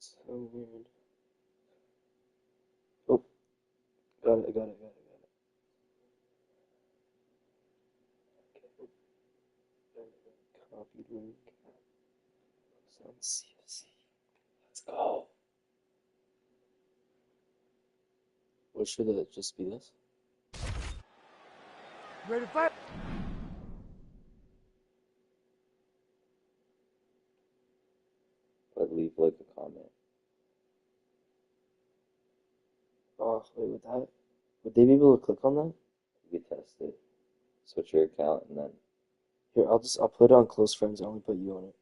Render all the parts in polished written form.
So weird. Oh, got it. Copy link. It's on CFC. Let's go. Or should it just be this? Ready to fight? But leave like a comment. Oh, wait, with that? Would they be able to click on that? You can test it. Switch your account and then. Here, I'll put it on close friends. I only put you on it.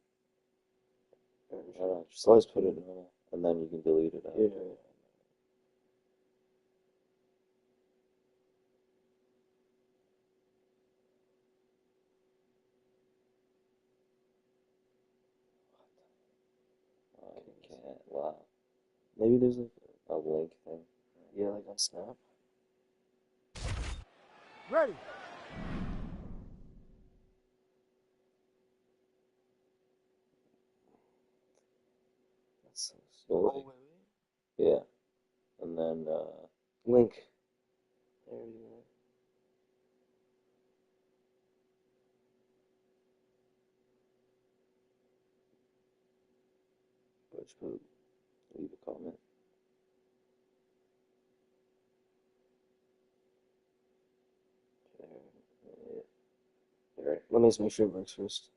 No, just Always put it in, and then you can delete it after. Yeah. You can't. Wow. Maybe there's like A link thing. yeah, like on Snap. Ready. That's so So, oh, wait. Yeah. And then, link. There you go. which put, leave a comment. Alright, let me just make sure it works first.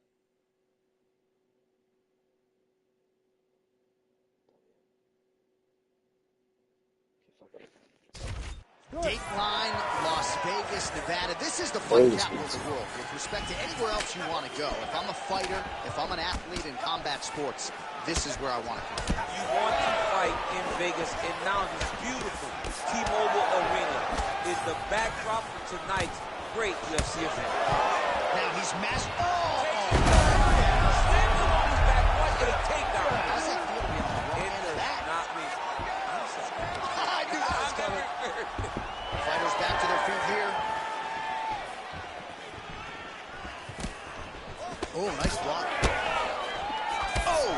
Dateline, Las Vegas, Nevada. This is the fight capital of the world. With respect to anywhere else you want to go, if I'm a fighter, if I'm an athlete in combat sports, this is where I want to go. You want to fight in Vegas, and now this beautiful T-Mobile Arena is the backdrop for tonight's great UFC event. Now he's masked. What a takedown. How's that feel to be on the wrong end of that? Not me. I knew that was coming. Fighters back to their feet here. Oh, nice block. Oh!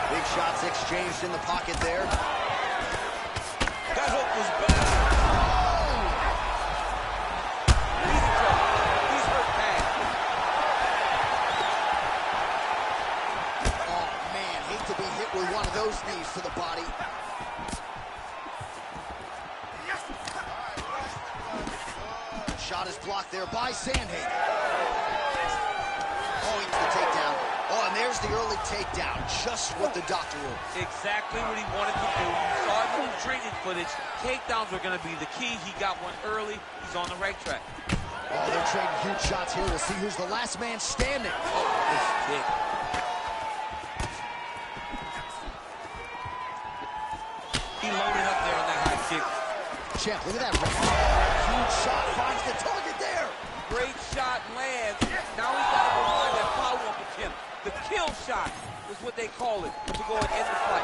Big shots exchanged in the pocket there. That hook was bad. He's in trouble. He's hurt bad. Oh, man. Hate to be hit with one of those knees to the body. Shot is blocked there by Sandhagen. Oh, he's the takedown. Oh, and there's the early takedown. Just what the doctor ordered. Exactly what he wanted to do. You saw it in the training footage. Takedowns are going to be the key. He got one early. He's on the right track. Oh, they're trading huge shots here. We'll see who's the last man standing. Oh, this kick. He loaded up there on that high kick. Champ, look at that. Huge shot finds the target there. Great shot lands. Now he's got to go find that follow-up attempt. The kill shot is what they call it to go and end the fight.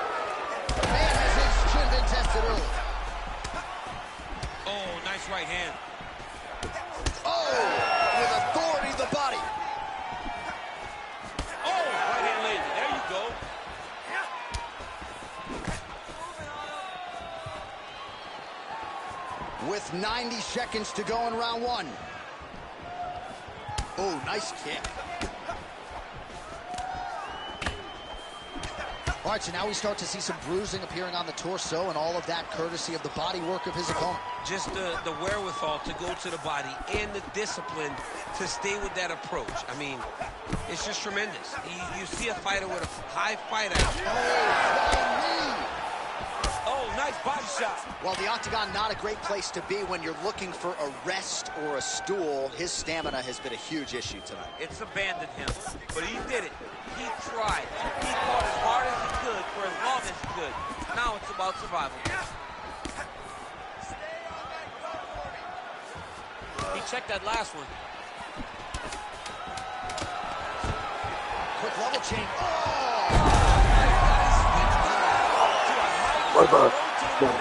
Man has his chin been tested early. Oh, nice right hand. Oh, with authority the body. Oh, right hand landed. There you go. With 90 seconds to go in round one. Oh, nice kick. All right, so now we start to see some bruising appearing on the torso, and all of that courtesy of the body work of his opponent. Just the wherewithal to go to the body and the discipline to stay with that approach. I mean, it's just tremendous. You see a fighter with a high fight IQ. Oh, nice body shot. Well, the octagon, not a great place to be when you're looking for a rest or a stool. His stamina has been a huge issue tonight. It's abandoned him, but he did it. He tried. He fought as hard as he could for as long as he could. Now it's about survival. He checked that last one. Quick level change.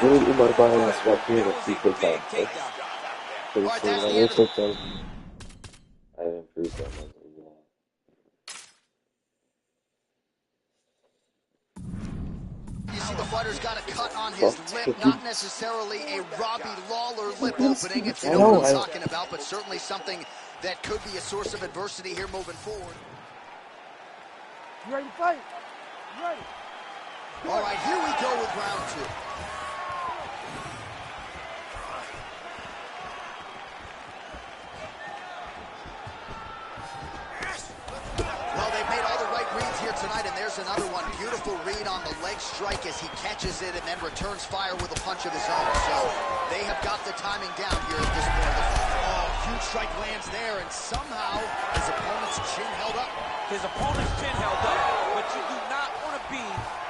Umar Barnes right here with 3 takedowns. Right, that's the end of it. I have improved that mentally. You see the fighter's got a cut on his lip, not necessarily a Robbie Lawler lip opening, if you know what I'm talking about, but certainly something that could be a source of adversity here moving forward. You ready to fight? You ready? All right, here we go with round 2. Well, they've made all the right reads here tonight, and there's another one. Beautiful read on the leg strike as he catches it and then returns fire with a punch of his own. So they have got the timing down here at this point. Oh, huge strike lands there, and somehow his opponent's chin held up. His opponent's chin held up, but you do not want to be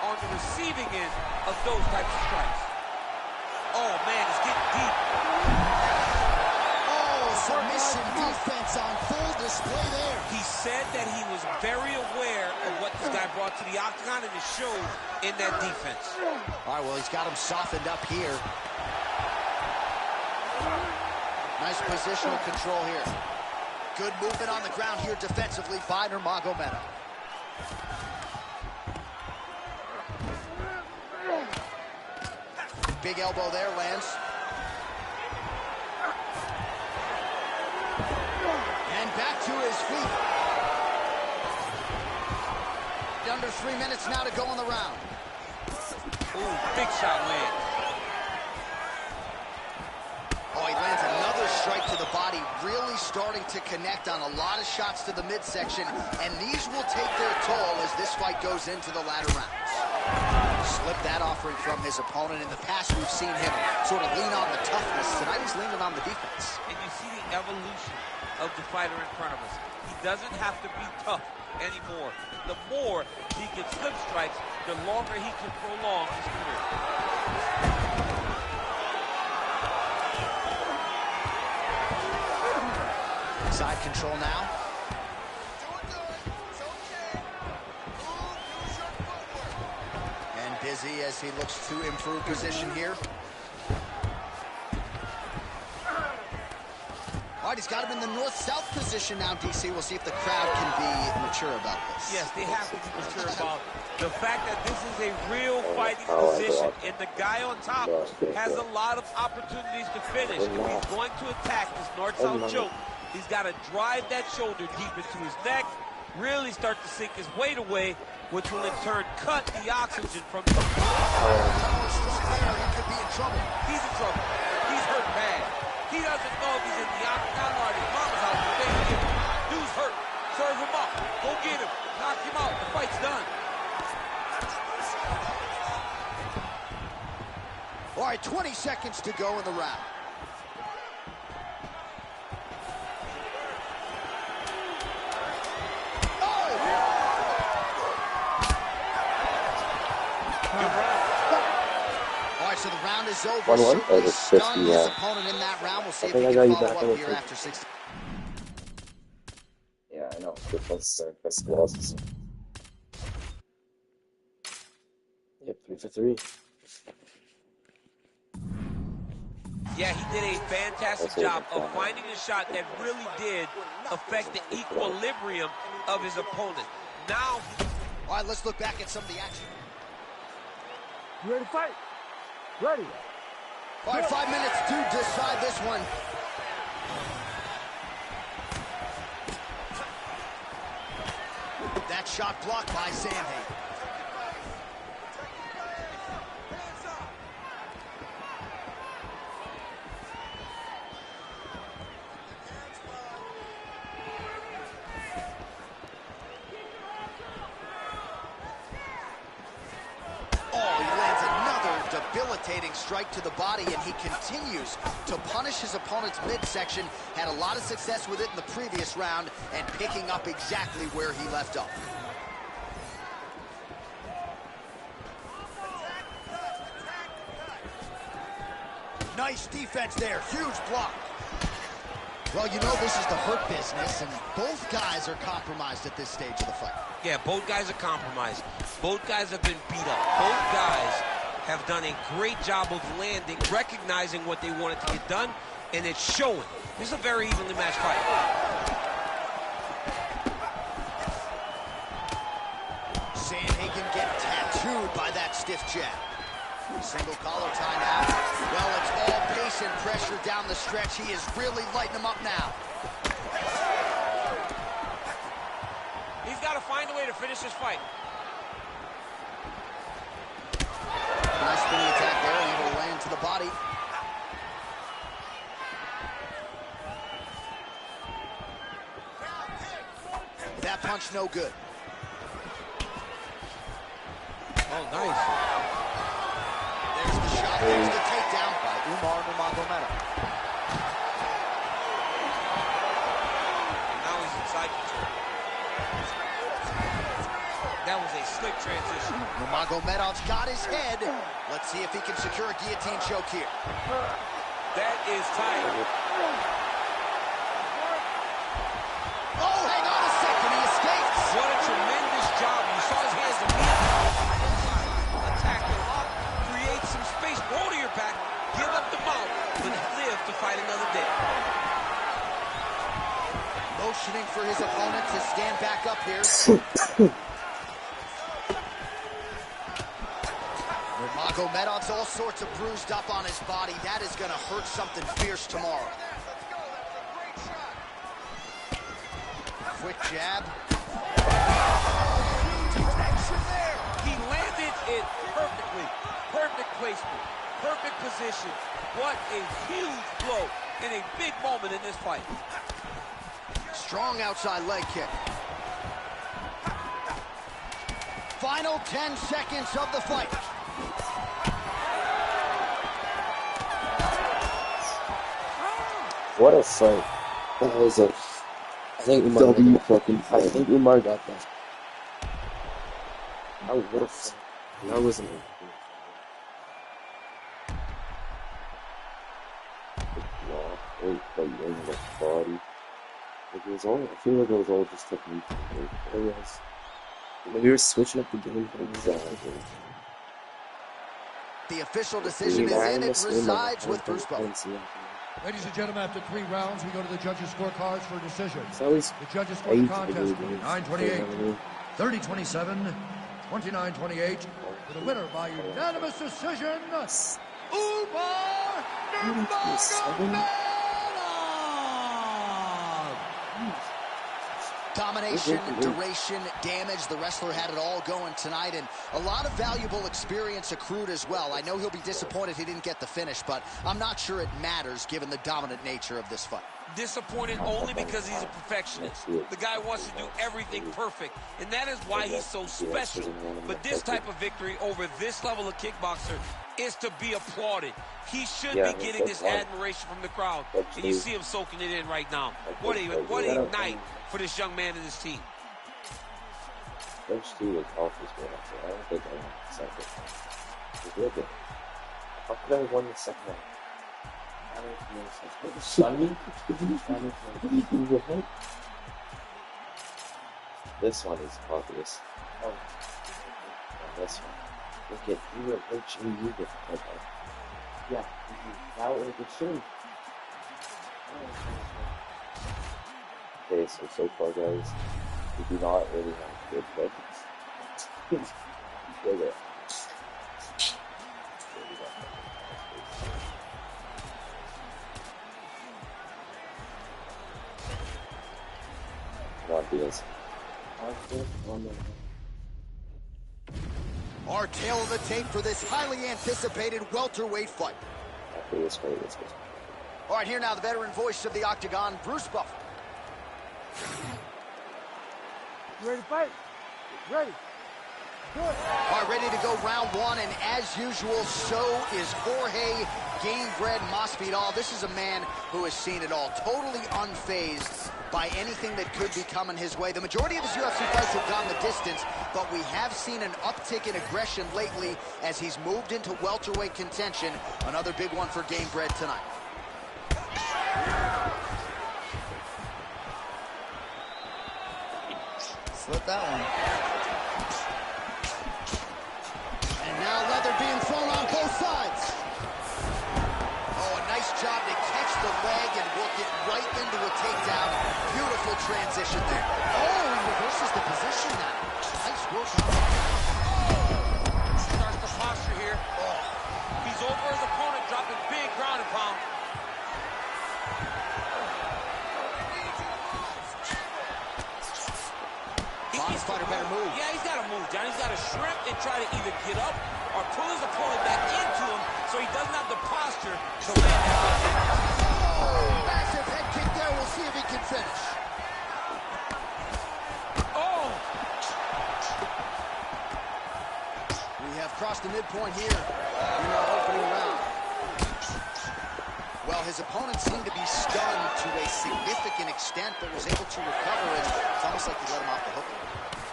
on the receiving end of those types of strikes. Oh, man, it's getting deep. Oh, submission defense on full display there. He said that he was very aware of what this guy brought to the octagon, and it showed in that defense. All right, well, he's got him softened up here. Nice positional control here. Good movement on the ground here defensively by Nurmagomedov. Big elbow there, lands. And back to his feet. Under 3 minutes now to go in the round. Ooh, big shot lands. Oh, he lands another strike to the body, really starting to connect on a lot of shots to the midsection, and these will take their toll as this fight goes into the latter rounds. Slipped that offering from his opponent. In the past, we've seen him sort of lean on the toughness. Tonight, he's leaning on the defense. And you see the evolution of the fighter in front of us. He doesn't have to be tough anymore. The more he can slip strikes, the longer he can prolong his career. Side control now. And busy as he looks to improve position here. All right, he's got him in the north-south position now, DC. We'll see if the crowd can be mature about this. Yes, they have to be mature about the fact that this is a real fighting position, and the guy on top has a lot of opportunities to finish. If he's going to attack this north-south choke, he's got to drive that shoulder deep into his neck, really start to sink his weight away, which will in turn cut the oxygen from the... He could be in trouble. He's in trouble. He's hurt bad. He doesn't know if he's in the octagon or at his mama's house. But they get him. Dude's hurt. Serve him up. Go get him. Knock him out. The fight's done. All right, 20 seconds to go in the round. So the round is over. 1-1? Oh, it's 50, stunned his opponent in that round. We'll see if he can follow up here after 60. Yeah, I know. This one's best losses. Yep, 3 for 3. Yeah, he did a fantastic job of finding a shot that really did affect the equilibrium of his opponent. Now, all right, let's look back at some of the action. You ready to fight? Ready. All right, 5 minutes to decide this one. That shot blocked by Sandhagen. Debilitating strike to the body, and he continues to punish his opponent's midsection. Had a lot of success with it in the previous round and picking up exactly where he left off. Nice defense there, huge block. Well, you know this is the hurt business, and both guys are compromised at this stage of the fight. Yeah, both guys are compromised. Both guys have been beat up. Both guys have done a great job of landing, recognizing what they wanted to get done, and it's showing. This is a very evenly matched fight. Sandhagen getting tattooed by that stiff jab. Single collar tie now. Well, it's all pace and pressure down the stretch. He is really lighting them up now. He's got to find a way to finish this fight. Nice spinning attack there, able to land to the body. That punch no good. Oh, nice. There's the shot. There's the takedown by Umar Nurmagomedov. Now he's inside control. That was a slick transition. Nurmagomedov's got his head. Let's see if he can secure a guillotine choke here. That is tight. Oh, hang on a second. He escapes. What a tremendous job. You saw his hands immediately. Attack him up, create some space, roll to your back, give up the mount, but live to fight another day. Motioning for his opponent to stand back up here. Nurmagomedov's all sorts of bruised up on his body. That is going to hurt something fierce tomorrow. Quick jab. He landed it perfectly. Perfect placement, perfect position. What a huge blow in a big moment in this fight. Strong outside leg kick. Final 10 seconds of the fight. What a fight. That was a... I think Umar got that. That wasn't... Great fight in the body. It was all, I feel like it was all just technique. We were switching up the game. Exactly. The official decision is in. It resides with Bruce Buffer. Ladies and gentlemen, after 3 rounds, we go to the judges' scorecards for a decision. The judges scored the contest 9-28, 30-27, 29-28, with a winner by unanimous decision, Umar Nurmagomedov! Domination, duration, damage. The wrestler had it all going tonight, and a lot of valuable experience accrued as well. I know he'll be disappointed he didn't get the finish, but I'm not sure it matters given the dominant nature of this fight. Disappointed only because he's a perfectionist. The guy wants to do everything perfect, and that is why he's so special. But this type of victory over this level of kickboxer is to be applauded. He should be getting this admiration from the crowd, and you see him soaking it in right now. What a night for this young man and his team. First 2 was off his way. I don't think I won the second. It was real good. How could I have won the second round? This one is obvious. Oh, this one. Look at you were reaching you with okay. Yeah, now it should. Okay, so far guys, we do not really have good weapons. Our tail of the tape for this highly anticipated welterweight fight. All right, here now the veteran voice of the Octagon, Bruce Buffer. You ready to fight? Ready. Good. All right, ready to go round 1, and as usual, so is Jorge Gamebred Masvidal. This is a man who has seen it all, totally unfazed by anything that could be coming his way. The majority of his UFC fights have gone the distance, but we have seen an uptick in aggression lately as he's moved into welterweight contention. Another big one for Gamebred tonight. Slip that one. And now leather being thrown on both sides. Oh, a nice job to catch the leg and work it right into a takedown. Beautiful transition there. Oh, he reverses the position now. Nice work on that. Starts the posture here. Oh, He's over his opponent, dropping big ground and pound. Bob's fighter better move. Yeah, he's got to move, John. He's got to shrimp and try to either get up or pull his opponent back into him so he doesn't have the posture to land that. Oh, massive head kick there. We'll see if he can finish. Oh! We have crossed the midpoint here in our opening round. Well, his opponent seemed to be stunned to a significant extent, but was able to recover, and it's almost like he let him off the hook.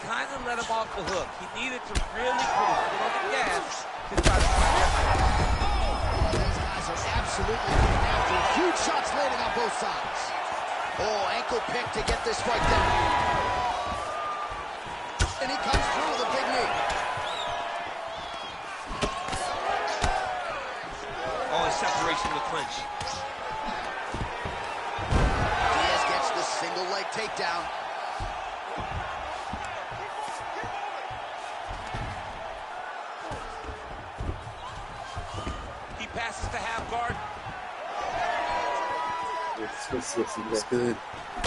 Kind of let him off the hook. He needed to really put his foot on the gas to try to find that fight. These guys are absolutely getting after it. Huge shots landing on both sides. Oh, ankle pick to get this fight down. And he comes through with a big knee. Oh, his separation in the clinch. Diaz gets the single leg takedown. He passes to half guard. It's good.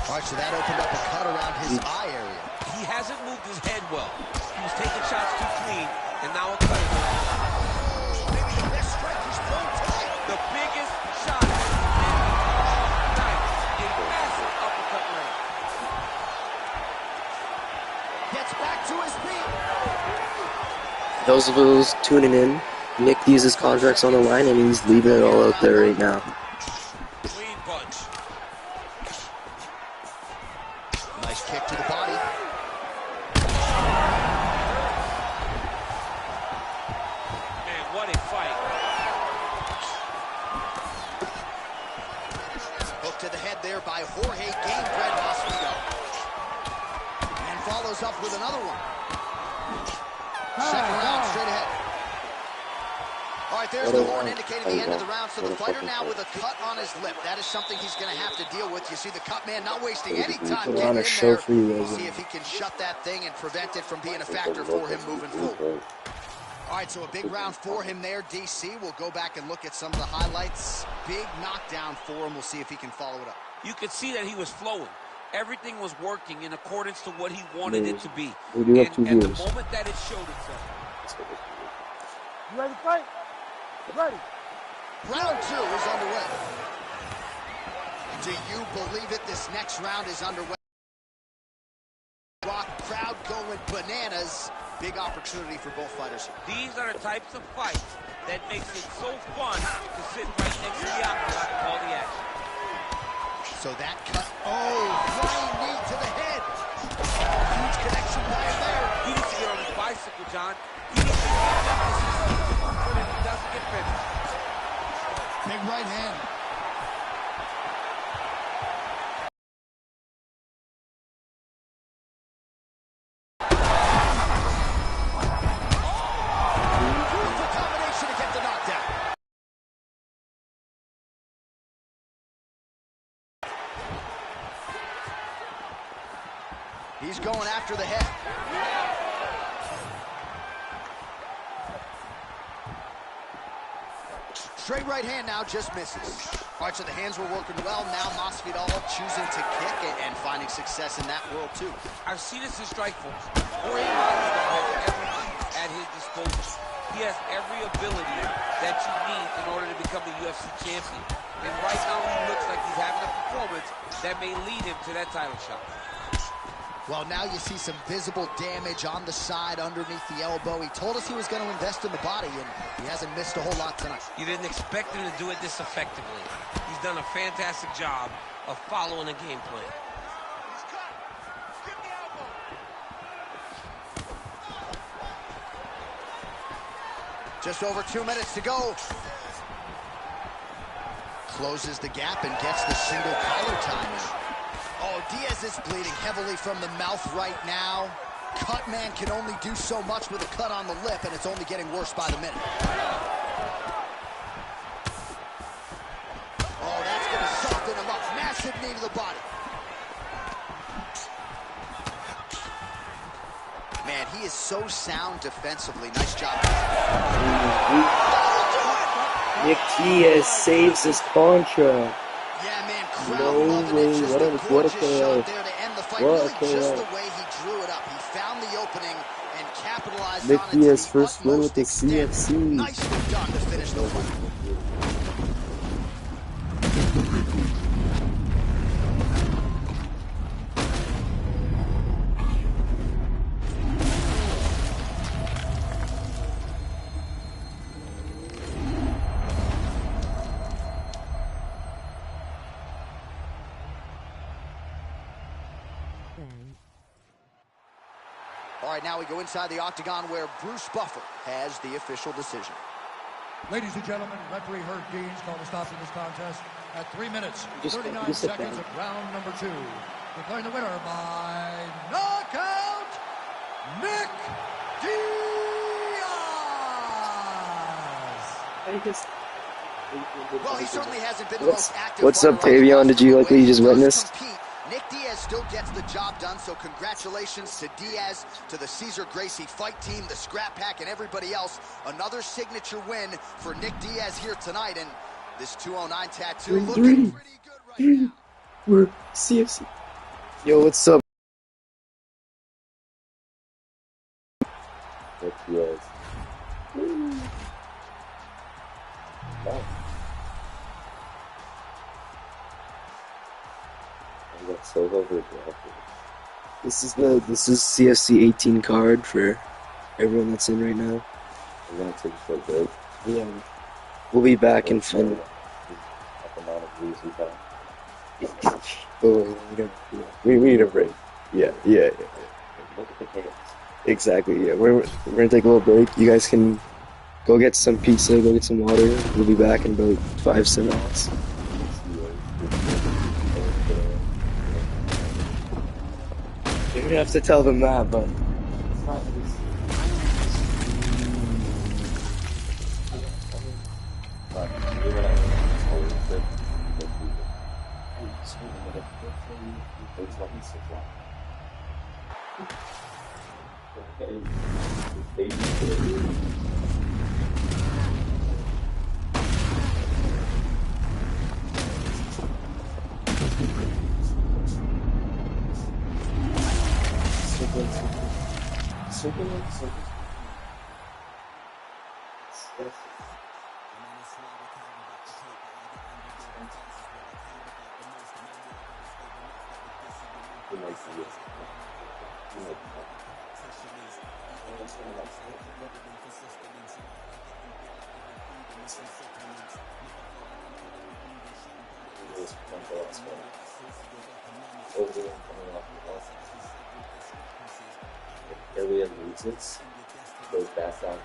All right, so that opened up a cut around his eye area. He hasn't moved his head well. He was taking shots too clean, and now a cut. Maybe the best strike he's thrown tonight. The biggest shot tonight. A massive uppercut land. Gets back to his feet. Those of us tuning in, Nick Diaz's contract's on the line and he's leaving it all out there right now. Clean punch. Nice kick to the body. Man, what a fight. Hook to the head there by Jorge Gamebred Masvidal. And follows up with another one. Second round, straight ahead. All right, there's the horn indicating the end of the round. So the fighter now with a cut on his lip. That is something he's going to have to deal with. You see the cut man not wasting any time getting in there. See if he can shut that thing and prevent it from being a factor for him moving forward. All right, so a big round for him there, DC. We'll go back and look at some of the highlights. Big knockdown for him. We'll see if he can follow it up. You could see that he was flowing. Everything was working in accordance to what he wanted it to be. We do have And 2 at the viewers. moment that it showed itself. You ready to fight? Ready. Round 2 is underway. Do you believe it? This next round is underway. Rock crowd going bananas. Big opportunity for both fighters. These are the types of fights that makes it so fun to sit right next to the octagon and call the action. So that cut. Oh, flying knee to the head. Huge connection by him there. He needs to get on his bicycle, John. He needs to get emphasis so that he doesn't get finished. Big right hand. Beautiful combination to get the knockdown. He's going after the head. Straight right hand now just misses. All right, so the hands were working well. Now Masvidal choosing to kick and finding success in that world too. I've seen this in Strikeforce. Jorge Masvidal has everything at his disposal. He has every ability that you need in order to become a UFC champion. And right now he looks like he's having a performance that may lead him to that title shot. Well, now you see some visible damage on the side underneath the elbow. He told us he was going to invest in the body, and he hasn't missed a whole lot tonight. You didn't expect him to do it this effectively. He's done a fantastic job of following a game plan. Just over 2 minutes to go. Closes the gap and gets the single collar time out. Oh, Diaz is bleeding heavily from the mouth right now. Cut man can only do so much with a cut on the lip, and it's only getting worse by the minute. Oh, that's going to soften him up. Massive knee to the body. Man, he is so sound defensively. Nice job. Nick Diaz saves his contract. Yeah, man, crowd No loving way. it. Just What a a gorgeous KO. shot there to end the fight. What a Really just KO. the way he drew it up. He found the opening and capitalized Nick on it to Diaz the first win with utmost the extent. CFC. Nicely done to finish the fight. All right, now we go inside the octagon where Bruce Buffer has the official decision. Ladies and gentlemen, referee Herb Deans called a stop to this contest at 3 minutes, Just 39 sit seconds down. of round number 2. Declaring the winner by knockout, Nick Diaz. Well, he certainly hasn't been the What's- most active what's up, fighter on the Tavion? Did you roster, like but what you when just he does witnessed? compete, Nick Diaz still gets the job done, so congratulations to Diaz, to the Cesar Gracie fight team, the Scrap Pack, and everybody else. Another signature win for Nick Diaz here tonight, and this 209 tattoo looking pretty good right now. We're CFC. Yo, what's up? Nick Diaz. Nice. I got so overdrafted. This is CFC 18 card for everyone that's in right now. I'm gonna take a short break. Yeah, we'll be back in fun. At the amount of views we have. Oh, we need a break. Yeah. Look at the chaos. Exactly. Yeah, we're gonna take a little break. You guys can go get some pizza, go get some water. We'll be back in about 5-7 minutes. You don't have to tell them that, but Ilya loses, goes back down.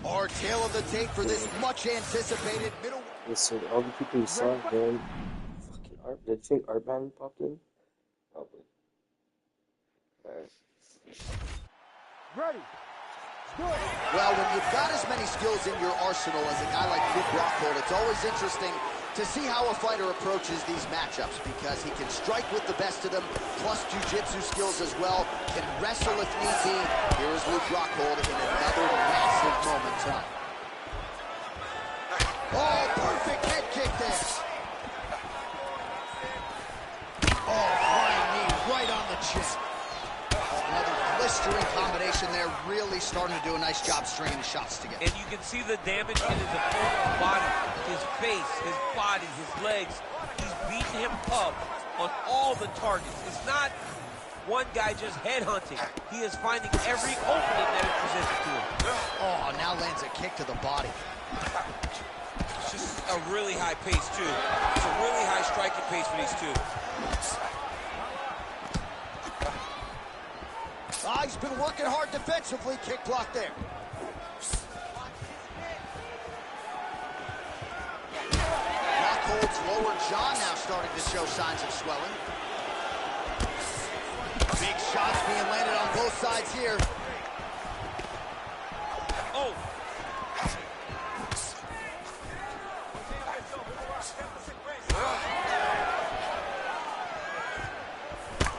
Our tail of the tape for this much anticipated middle. Listen, all the people who saw him, fucking Art, did you think Art Man popped in? Probably. Alright. Ready. Well, when you've got as many skills in your arsenal as a guy like Luke Rockhold, it's always interesting to see how a fighter approaches these matchups because he can strike with the best of them, plus jiu-jitsu skills as well, can wrestle if need be. Here is Luke Rockhold in another massive moment tonight. Oh, perfect head kick there. Oh, flying knee right on the chin. Another blistering combination there, really starting to do a nice job stringing the shots together. And you can see the damage in his opponent's body, his face, his body, his legs. He's beating him up on all the targets. It's not one guy just headhunting. He is finding every opening that is presented to him. Oh, now lands a kick to the body. It's just a really high pace, too. It's a really high striking pace for these two. Ah, he's been working hard defensively. Kick block there. Rockhold's lower jaw now starting to show signs of swelling. Big shots being landed on both sides here. Oh!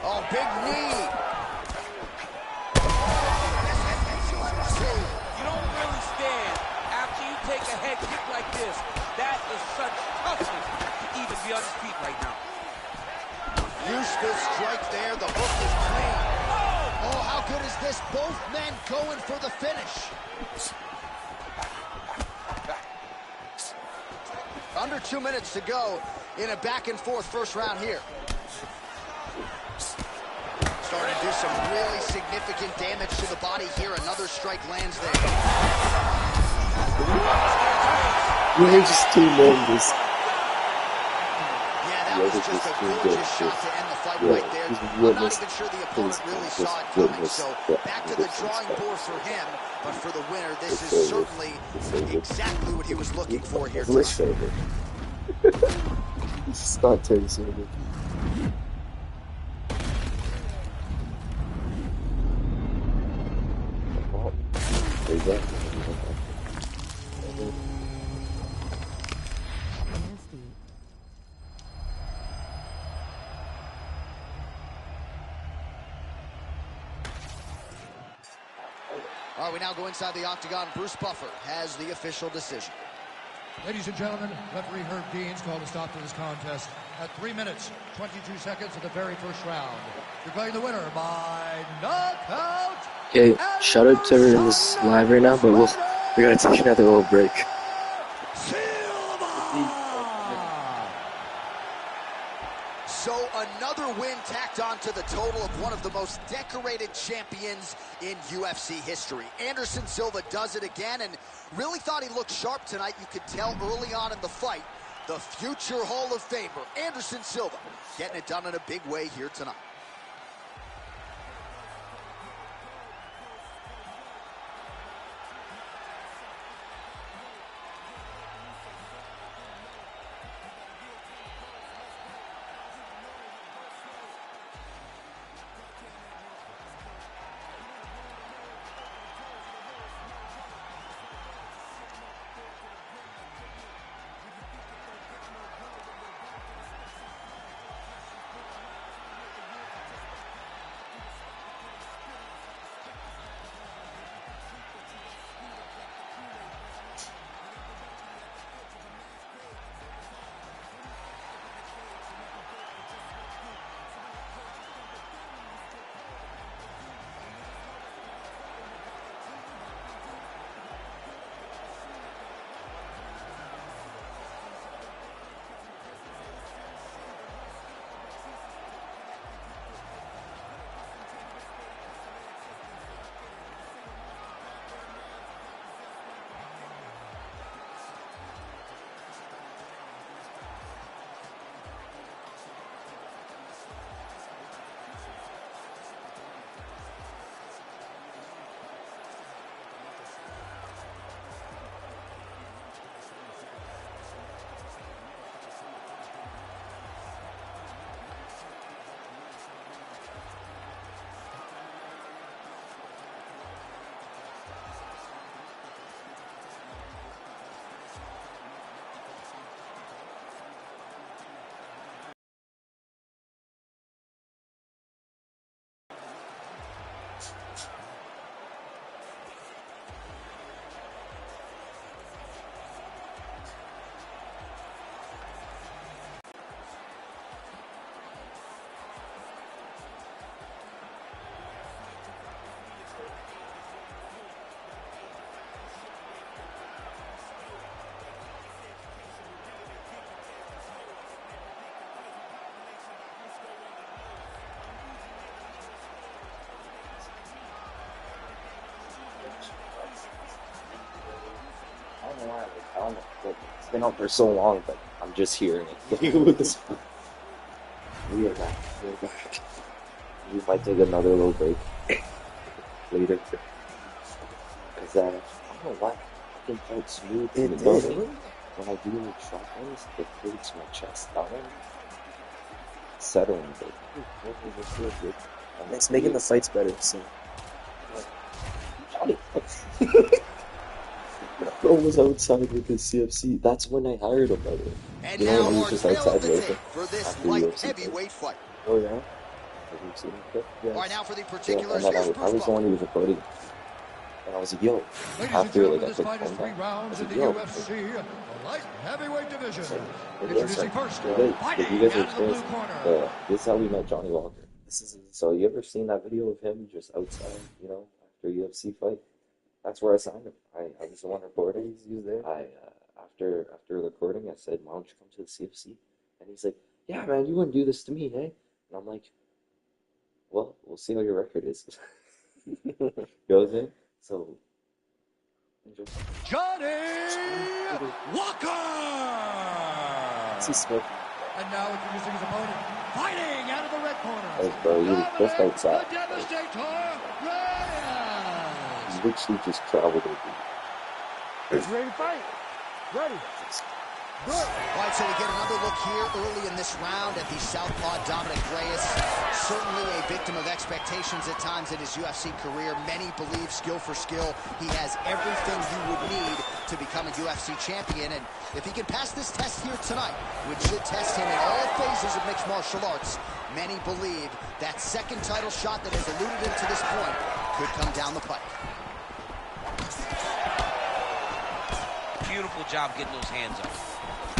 Oh, big knee. You don't really stand after you take a head kick like this. That is such toughness to even be on his feet right now. Useful strike there. The hook is clean. Oh, how good is this? Both men going for the finish. Under 2 minutes to go in a back-and-forth first round here. Starting to do some really significant damage to the body here. Another strike lands there. We're just too nervous. Yeah, that was just a gorgeous shot to end the fight right there. I'm not even sure the opponent really saw it coming, so back to the drawing board for him. But for the winner, this is certainly exactly what he was looking for here tonight. It's not tennis over. All right, we now go inside the octagon. Bruce Buffer has the official decision. Ladies and gentlemen, referee Herb Deans called a stop to this contest at 3 minutes, 22 seconds of the very first round. Declaring the winner by knockout. Okay, shout out to everyone who's live right now, but we're gonna take another little break. So another win tacked on to the total of one of the most decorated champions in UFC history. Anderson Silva does it again and really thought he looked sharp tonight. You could tell early on in the fight. The future Hall of Famer, Anderson Silva, getting it done in a big way here tonight. been out for so long, but I'm just hearing it. We are back. We might take another little break later. Because I don't know why. I can felt smooth. It doesn't. did. When I do the short ones, it hurts my chest. That one, settling, but it feels good. It's making the fights better, so. Johnny. Bro was outside with his CFC. That's when I hired him, by the way. And You know, now he was our just tale outside of the working tape for this after light UFC heavyweight fight. Oh, yeah? Have you seen it? Yes. All right, now for the Yeah, particulars, and then here's I was Bruce the one Buffer. who was recording. And I was like, yo, Ladies and after gentlemen, like I this took fight is phone 3 back, I rounds was in like, the yo, UFC, the light heavyweight division. yes, Introducing sir. first, You're right. fighting If you guys out are of the blue exposed, corner. this is how we met Johnny Walker. So you ever seen that video of him just outside, you know, after a UFC fight? That's where I signed him. I was the one recording. He was there. After the recording, I said, why don't you come to the CFC? And he's like, yeah, man, you wouldn't do this to me, hey? And I'm like, well, we'll see how your record is. You know what I'm saying? So, enjoy. Johnny Walker! This is smoking. And now introducing his opponent, fighting out of the red corner. Hey, bro, he was just outside. The Devastator Reyes. He literally just traveled over. Ready to fight? Ready. All right, so we get another look here early in this round at the southpaw Dominic Reyes. Certainly a victim of expectations at times in his UFC career. Many believe skill for skill, he has everything he would need to become a UFC champion. And if he can pass this test here tonight, which should test him in all phases of mixed martial arts, many believe that second title shot that has eluded him to this point could come down the pike. Beautiful job getting those hands up.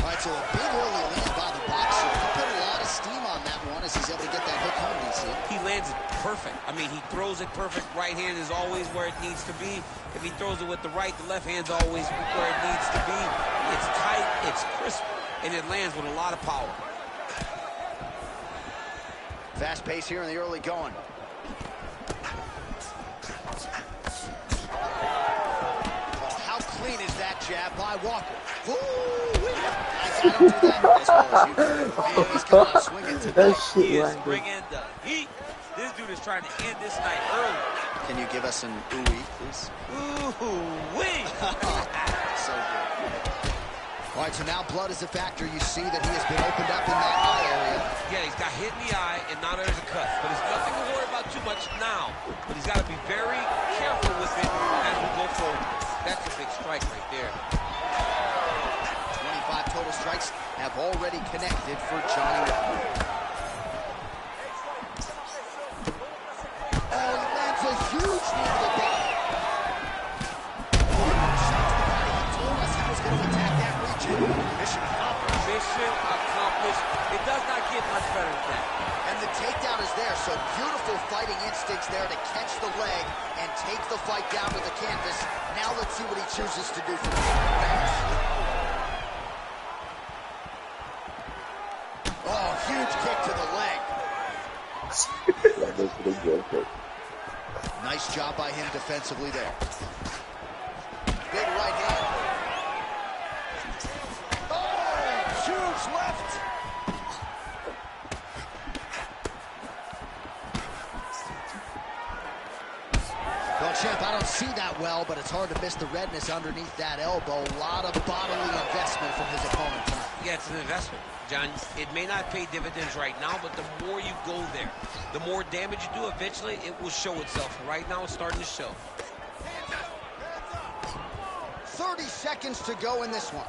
All right, so a big early lead by the boxer. He put a lot of steam on that one as he's able to get that hook home, DC. He lands it perfect. I mean, he throws it perfect. Right hand is always where it needs to be. If he throws it with the right, the left hand's always where it needs to be. It's tight, it's crisp, and it lands with a lot of power. Fast pace here in the early going. How clean is that jab by Walker? Ooh, I don't do that as well as you do. Man, he's coming out swinging That tonight. shit He is landed. bringing the heat. This dude is trying to end this night early. Can you give us an ooh-wee, please? Ooh-wee. So good. All right, so now blood is a factor. You see that he has been opened up in that eye area. Yeah, he's got hit in the eye, and now there's a cut. But it's nothing to worry about too much now. But he's got to be very careful with it as we go forward. That's a big strike right there. 25 total strikes have already connected for Johnny Walker. Oh, he lands a huge knee to the body. He told us he was going to attack that region. Mission accomplished. Mission accomplished. It does not get much better than that. And the takedown is there, so beautiful fighting instincts there to catch the leg and take the fight down to the canvas. Now let's see what he chooses to do from here. Oh, huge kick to the leg. That was pretty good, but Nice job by him defensively there. Big right hand. Oh, huge left. Well, champ, I don't see that well, but it's hard to miss the redness underneath that elbow. A lot of bodily investment from his opponent tonight. Yeah, it's an investment, John. It may not pay dividends right now, but the more you go there, the more damage you do, eventually it will show itself. Right now, it's starting to show. 30 seconds to go in this one.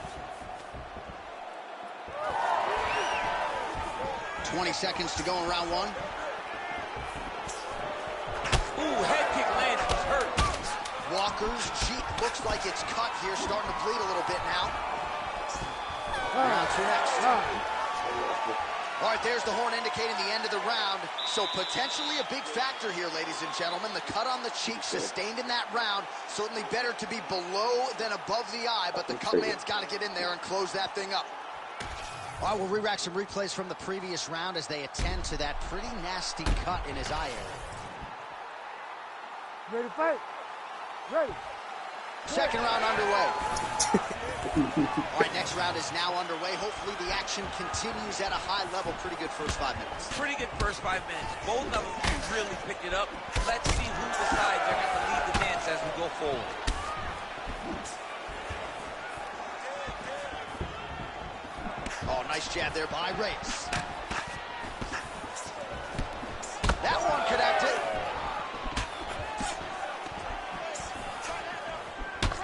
20 seconds to go in round one. Ooh, head kick lands. He's hurt. Walker's cheek looks like it's cut here, starting to bleed a little bit now. Round two next. All right, there's the horn indicating the end of the round. So potentially a big factor here, ladies and gentlemen. The cut on the cheek sustained in that round. Certainly better to be below than above the eye, but the cut man's got to get in there and close that thing up. All right, we'll re-rack some replays from the previous round as they attend to that pretty nasty cut in his eye area. Ready to fight? Ready. Second round underway. All right, next round is now underway. Hopefully the action continues at a high level. Pretty good first 5 minutes. Pretty good first 5 minutes. Both of them really picked it up. Let's see who decides they're going to lead the dance as we go forward. Oh, nice jab there by Reyes. That one connected.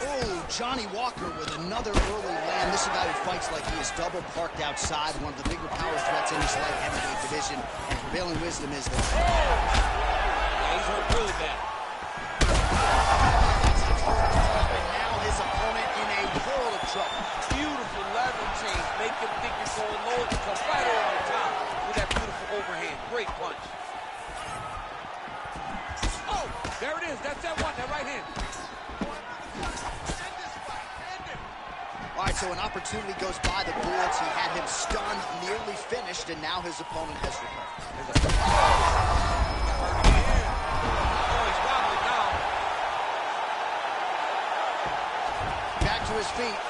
Oh, Johnny Walker with another early land. This is a guy who fights like he is double parked outside. One of the bigger power threats in this light heavyweight division. And prevailing wisdom is that. Yeah, he's hurt really bad. And now his opponent in a world of trouble. Beautiful lever change. Make him think you're going low and come right over the top with that beautiful overhand. Great punch. Oh, there it is. That's that one, that right hand. All right, so an opportunity goes by the boards. He had him stunned, nearly finished, and now his opponent has recovered. Oh, he's wobbling now. Back to his feet.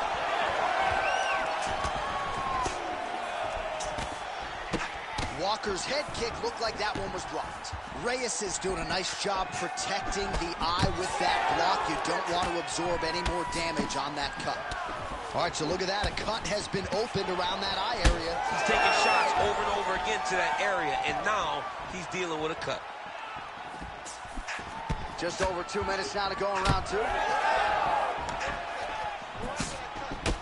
Walker's head kick looked like that one was blocked. Reyes is doing a nice job protecting the eye with that block. You don't want to absorb any more damage on that cut. All right, so look at that. A cut has been opened around that eye area. He's taking shots over and over again to that area, and now he's dealing with a cut. Just over 2 minutes now to go in round 2.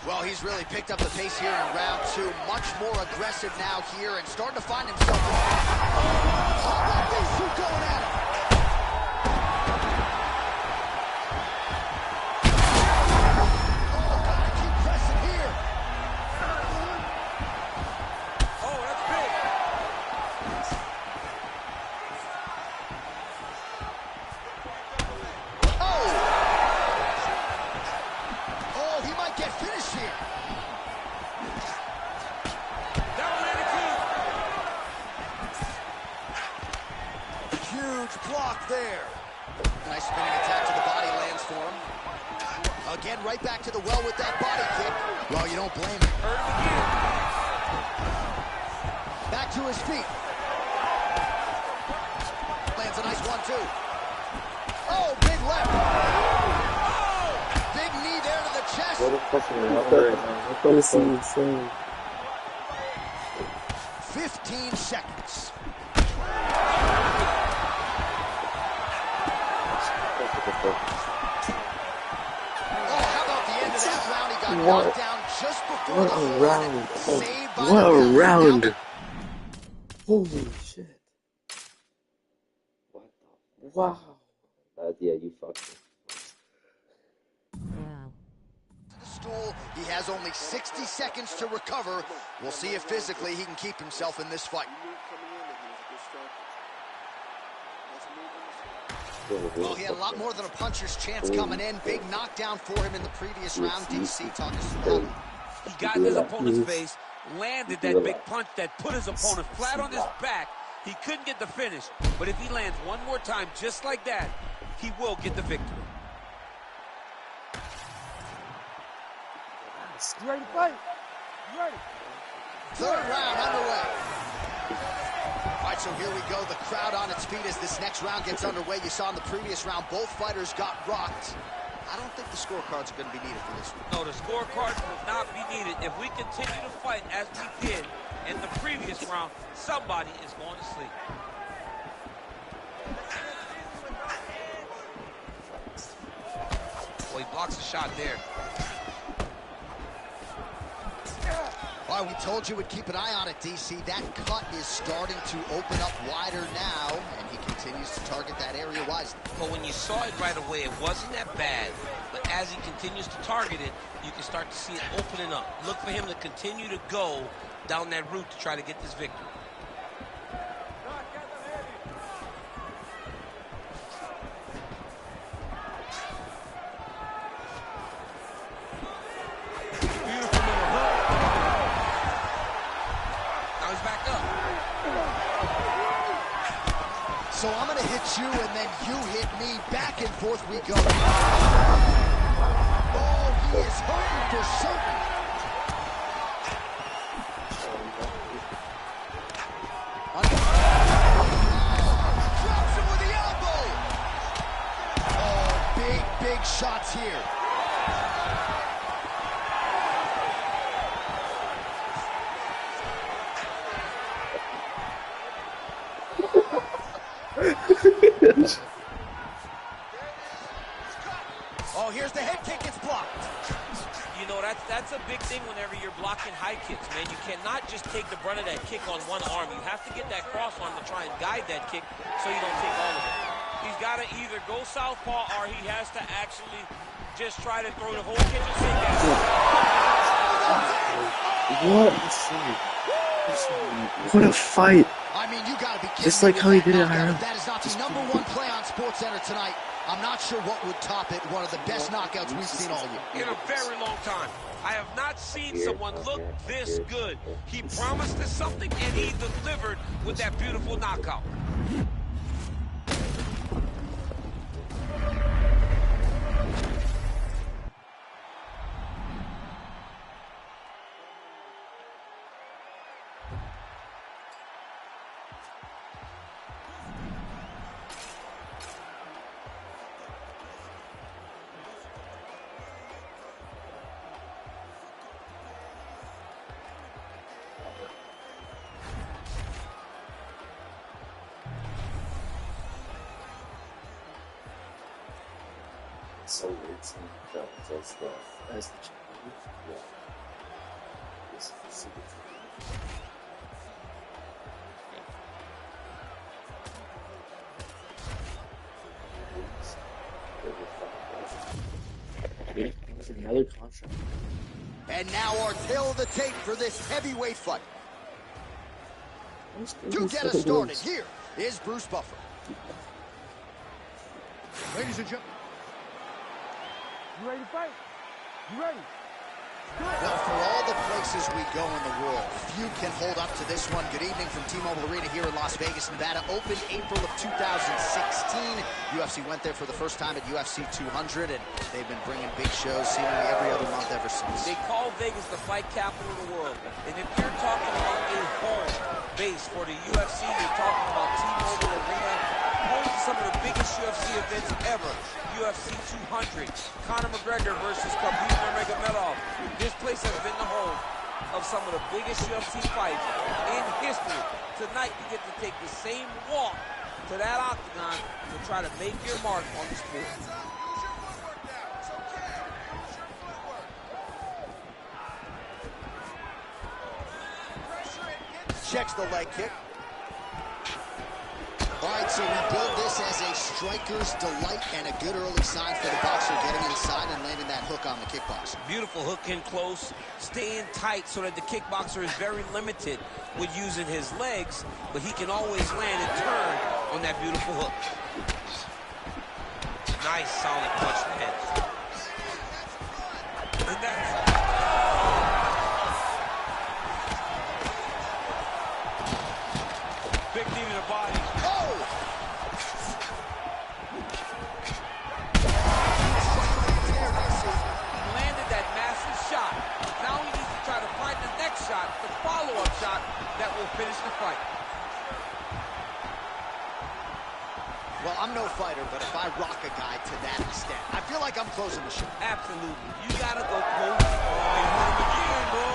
Well, he's really picked up the pace here in round 2. Much more aggressive now here and starting to find himself. Oh, like these two going at it. Oh, gotta keep pressing here. Oh, that's big. Oh! Oh, he might get finished here. That one landed clean. Huge block there. Nice spinning attack to the body lands for him. Again, right back to the well with that body kick. Well, you don't blame him. Hurt him again. Back to his feet. Lands a nice 1-2. Oh, big left. Oh! Big knee there to the chest. What a fucking number. That is insane. 15 seconds. Oh, how about the end of that round? He got knocked down just before What the a fourth. round. Saved by What the a bell. round. Now- Holy shit. What the? Wow. Yeah, you fucked me. The stool. He has only 60 seconds to recover. We'll see if physically he can keep himself in this fight. Well, he had a lot more than a puncher's chance coming in. Big knockdown for him in the previous round. DC, talk us through that. He got in his opponent's face, landed that big punch that put his opponent flat on his back. He couldn't get the finish, but if he lands one more time just like that, he will get the victory. You ready to fight? You ready? Third round underway. All right, so here we go. The crowd on its feet as this next round gets underway. You saw in the previous round, both fighters got rocked. I don't think the scorecards are going to be needed for this one. No, the scorecards will not be needed. If we continue to fight as we did in the previous round, somebody is going to sleep. Well, he blocks a shot there. All right, we told you we'd keep an eye on it, DC. That cut is starting to open up wider now, and he continues to target that area wisely. But when you saw it right away, it wasn't that bad. But as he continues to target it, you can start to see it opening up. Look for him to continue to go down that route to try to get this victory. Beautiful little hook. Now he's back up. So I'm going to hit you, and then you hit me. Back and forth we go. Oh, he is hurting for certain. Drops him with the elbow. Oh, big shots here. Oh, here's the head kick. It's blocked. You know, that's a big thing whenever you're blocking high kicks, man. You cannot just take the brunt of that kick on one arm. You have to get that cross arm to try and guide that kick so you don't take all of it. He's got to either go southpaw or he has to actually just try to throw the whole kitchen sink at him. What a fight! I mean, you gotta be kidding Just me like with how he that did it, knockout. Aaron. If that is not the #1 play on SportsCenter tonight, I'm not sure what would top it. One of the best knockouts we've seen all year. In a very long time. I have not seen someone look this good. He promised us something, and he delivered with that beautiful knockout. So weird seeing Jones as the champion. Yeah. This is super Another contract. And now our tail of the tape for this heavyweight fight. To get us started, here is Bruce Buffer. Ladies and gentlemen. You ready to fight? You ready? Well, for all the places we go in the world, few can hold up to this one. Good evening from T-Mobile Arena here in Las Vegas, Nevada. Opened April of 2016. UFC went there for the first time at UFC 200, and they've been bringing big shows seemingly every other month ever since. They call Vegas the fight capital of the world. And if you're talking about a home base for the UFC, you're talking about T-Mobile Arena, home to some of the biggest UFC events ever. UFC 200, Conor McGregor versus Khabib Nurmagomedov. This place has been the home of some of the biggest UFC fights in history. Tonight, you get to take the same walk to that octagon to try to make your mark on the sport. Checks the leg kick. All right, so we build this as a striker's delight and a good early sign for the boxer getting inside and landing that hook on the kickboxer. Beautiful hook in close, staying tight so that the kickboxer is very limited with using his legs, but he can always land and turn on that beautiful hook. Nice, solid punch to head. And that's... big knee to the body. Shot, the follow-up shot that will finish the fight. Well, I'm no fighter, but if I rock a guy to that extent, I feel like I'm closing the show. Absolutely. You gotta go close. Oh, he hit him again, bro.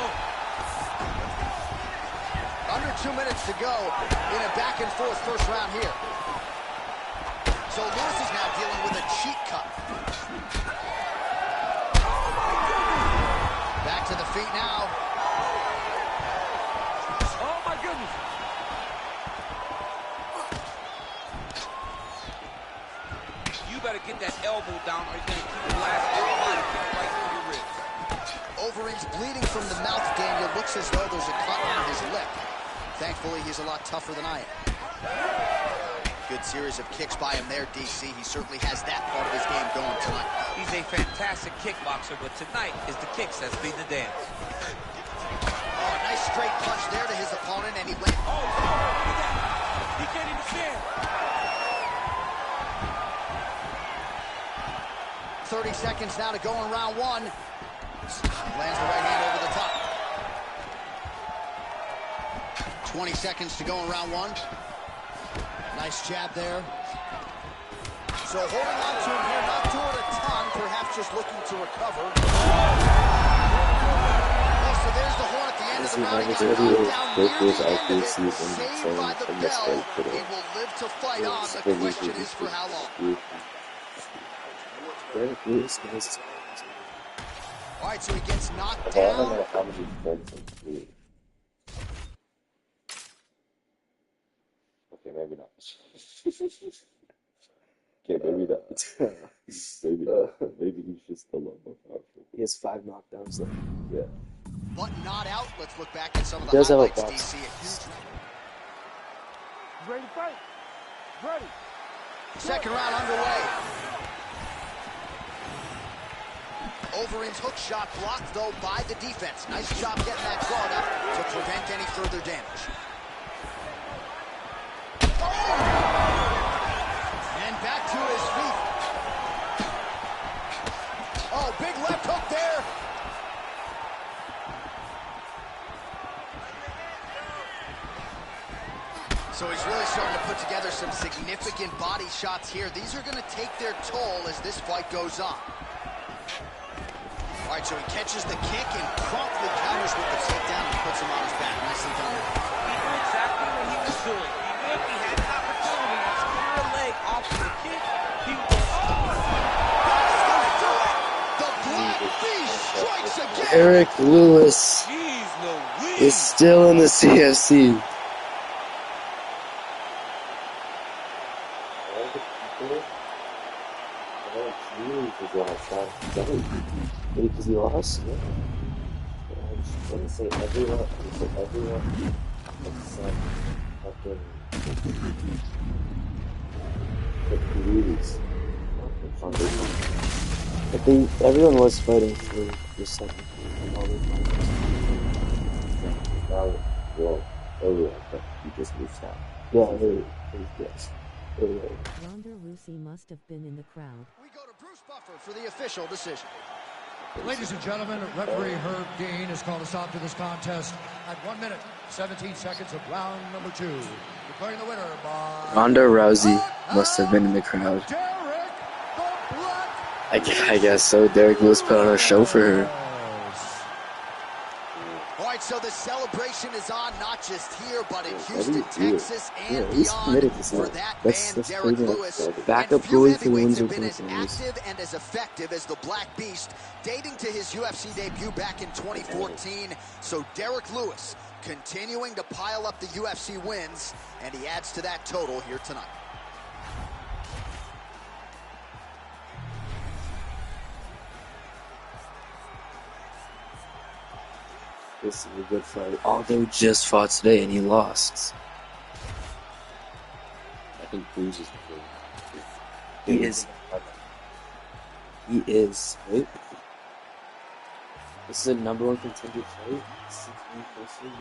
Under 2 minutes to go in a back-and-forth first round here. So Lewis is now dealing with a cheek cut. Back to the feet now. You better get that elbow down or you're going to keep the last body kick right through your ribs. Overeem's bleeding from the mouth, Daniel. Looks as though there's a cut on his lip. Thankfully, he's a lot tougher than I am. Good series of kicks by him there, DC. He certainly has that part of his game going tonight. He's a fantastic kickboxer, but tonight is the kicks that speed the dance. Oh, nice straight punch there to his opponent, and he went... Oh, look at that. He can't even stand. 30 seconds now to go in round one. Lands the right hand over the top. 20 seconds to go in round one. Nice jab there. So holding on to him here, not doing a ton, perhaps just looking to recover. Oh, so there's the horn at the end of the round. He got knocked down near the end of it, saved by the bell. He will live to fight on. The question is for how long. All right, so he gets knocked Okay, I don't down. know how many points in 3. Okay, maybe not. Okay, maybe not. Maybe not. Maybe he's just a lot more powerful. He has 5 knockdowns though. Yeah. But not out. Let's look back at some of He the does have a highlights, box. DC. A huge You ready to fight? Ready. second round underway. Overeem's hook shot blocked, though, by the defense. Nice job getting that guard up to prevent any further damage. And back to his feet. Oh, big left hook there. So he's really starting to put together some significant body shots here. These are going to take their toll as this fight goes on. All right, so he catches the kick and promptly counters with the takedown and puts him on his back. Nicely done. He knew exactly what he was doing. He knew he had an opportunity to square a leg off of the kick. He was That's going to do it. The Black Beast strikes again. Eric Lewis Jeez Louise. is still in the CFC. Maybe because he lost? Yeah. I just want to say everyone except fucking the Blues. I think everyone was fighting for the second and all the finals. Now, well, everyone, but you just moved out. Yeah, yes. Ronda Rousey must have been in the crowd. We go to Bruce Buffer for the official decision. Ladies and gentlemen, referee Herb Dean has called a stop to this contest at 1 minute, 17 seconds of round number 2. Declaring the winner by Ronda Rousey must have been in the crowd. Derek the Black. I guess so. Derek Lewis put on a show for her. All right, so the celebration is on not just here, but in Houston, Texas, and he's beyond committed to for that. that That's man, Derek Lewis. Backup And few goalie for the heavyweights Windsor have been as Broncos. active and as effective as the Black Beast, dating to his UFC debut back in 2014. So Derek Lewis continuing to pile up the UFC wins, and he adds to that total here tonight. This is a good fight. Although just fought today and he lost. I think Cruz is the He is. He is. Right? This is a number 1 contender fight. 16 person.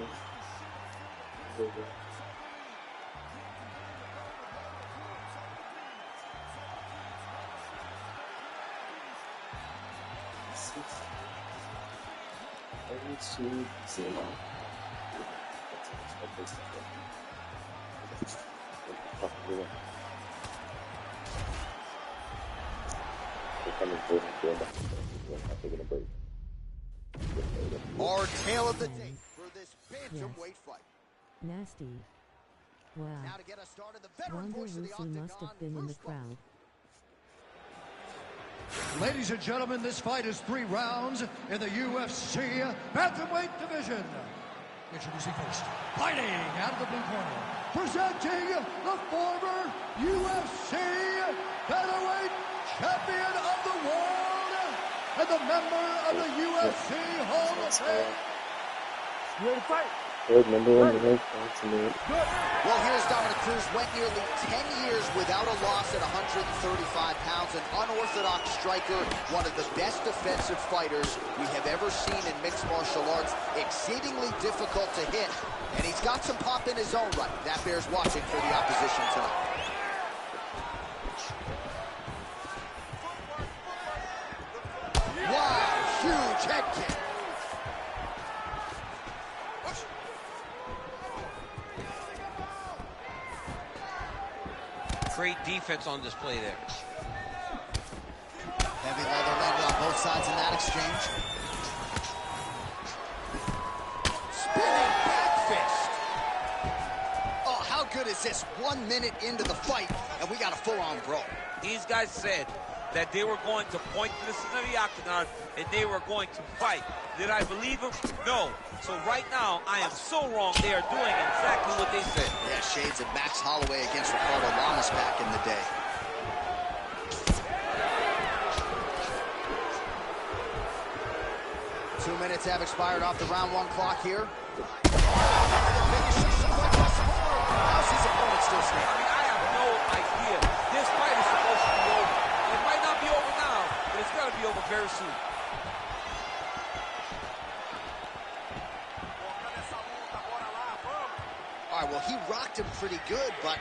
Our tale of the day for this bantamweight fight. Nasty. Wow. Now to get us started, the veteran Ronda voice of the Rousey must have been in the crowd. Ladies and gentlemen, this fight is 3 rounds in the UFC bantamweight division. Introducing first, fighting out of the blue corner, presenting the former UFC bantamweight champion of the world and the member of the UFC Hall of Fame. You ready to fight? Third number 1 in ultimate. Well, here's Dominic Cruz. Went nearly 10 years without a loss at 135 pounds. An unorthodox striker, one of the best defensive fighters we have ever seen in mixed martial arts. Exceedingly difficult to hit, and he's got some pop in his own right. That bears watching for the opposition tonight. Huge head kick. Great defense on display there. Heavy leather landed on both sides in that exchange. Spinning back fist. Oh, how good is this? 1 minute into the fight, and we got a full-on brawl. These guys said that they were going to point to the center of the octagon and they were going to fight. Did I believe them? No. So right now, I am so wrong. They are doing exactly what they said. Yeah, shades of Max Holloway against Ricardo Lamas back in the day. Two minutes have expired off the round one clock here. How's his opponent still standing? I have no idea. This fight is supposed to be over. It might not be over now, but it's got to be over very soon. All right, well, he rocked him pretty good, but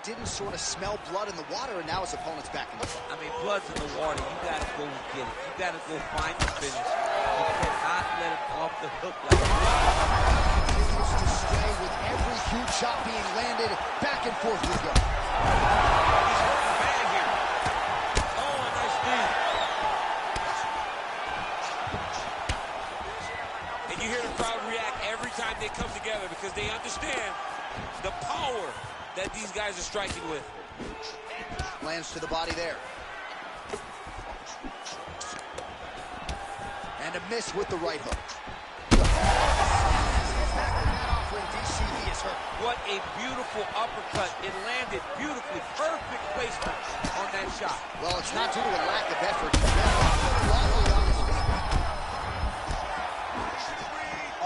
didn't sort of smell blood in the water, and now his opponent's back in the fight. I mean, blood's in the water. You got to go get it. You got to go find the finish. You cannot let him off the hook like this. Continues to stay with every huge shot being landed. Back and forth we go. He's hurting bad here. Oh, a nice knee. And you hear the crowd react every time they come together because they understand the power that these guys are striking with. Lands to the body there. And a miss with the right hook. DCB is hurt. What a beautiful uppercut. It landed beautifully. Perfect placement on that shot. Well, it's not due to a lack of effort. He's been wrongly on his feet.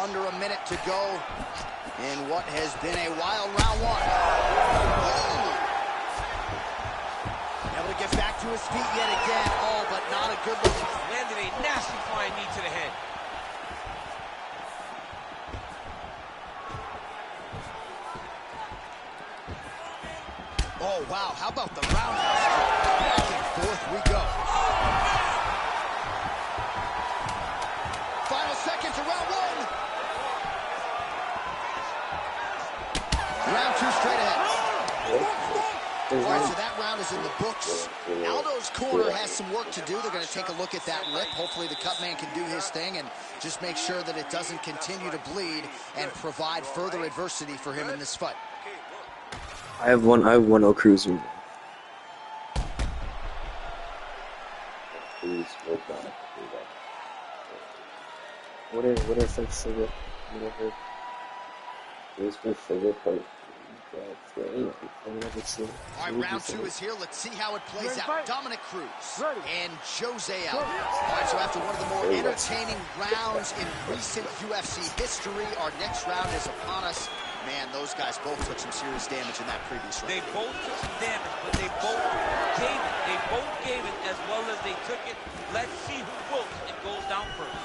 Under a minute to go in what has been a wild round one. Able to get back to his feet yet again. Oh, but not a good look. Landed a nasty flying knee to the head. Oh, wow. How about the roundhouse kick? Back and forth we go. Final seconds of round one. Round two straight ahead. All right, so that round is in the books. Aldo's corner has some work to do. They're going to take a look at that lip. Hopefully the cut man can do his thing and just make sure that it doesn't continue to bleed and provide further adversity for him in this fight. I have one O Cruz move. What is like cigarette? Whatever. Who's my favorite part? All right, round two is here. Let's see how it plays out. Dominic Cruz and Jose Aldo. All right, so after one of the more entertaining rounds in recent UFC history, our next round is upon us. Man, those guys both took some serious damage in that previous round. They both took some damage, but they both gave it. They both gave it as well as they took it. Let's see who wilts and goes down first.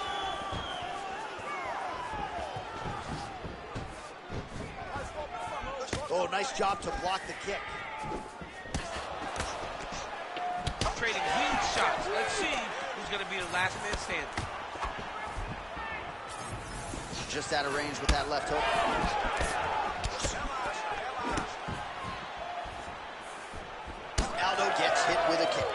Oh, nice job to block the kick. Trading huge shots. Let's see who's going to be the last man standing. Just out of range with that left hook. Aldo gets hit with a kick.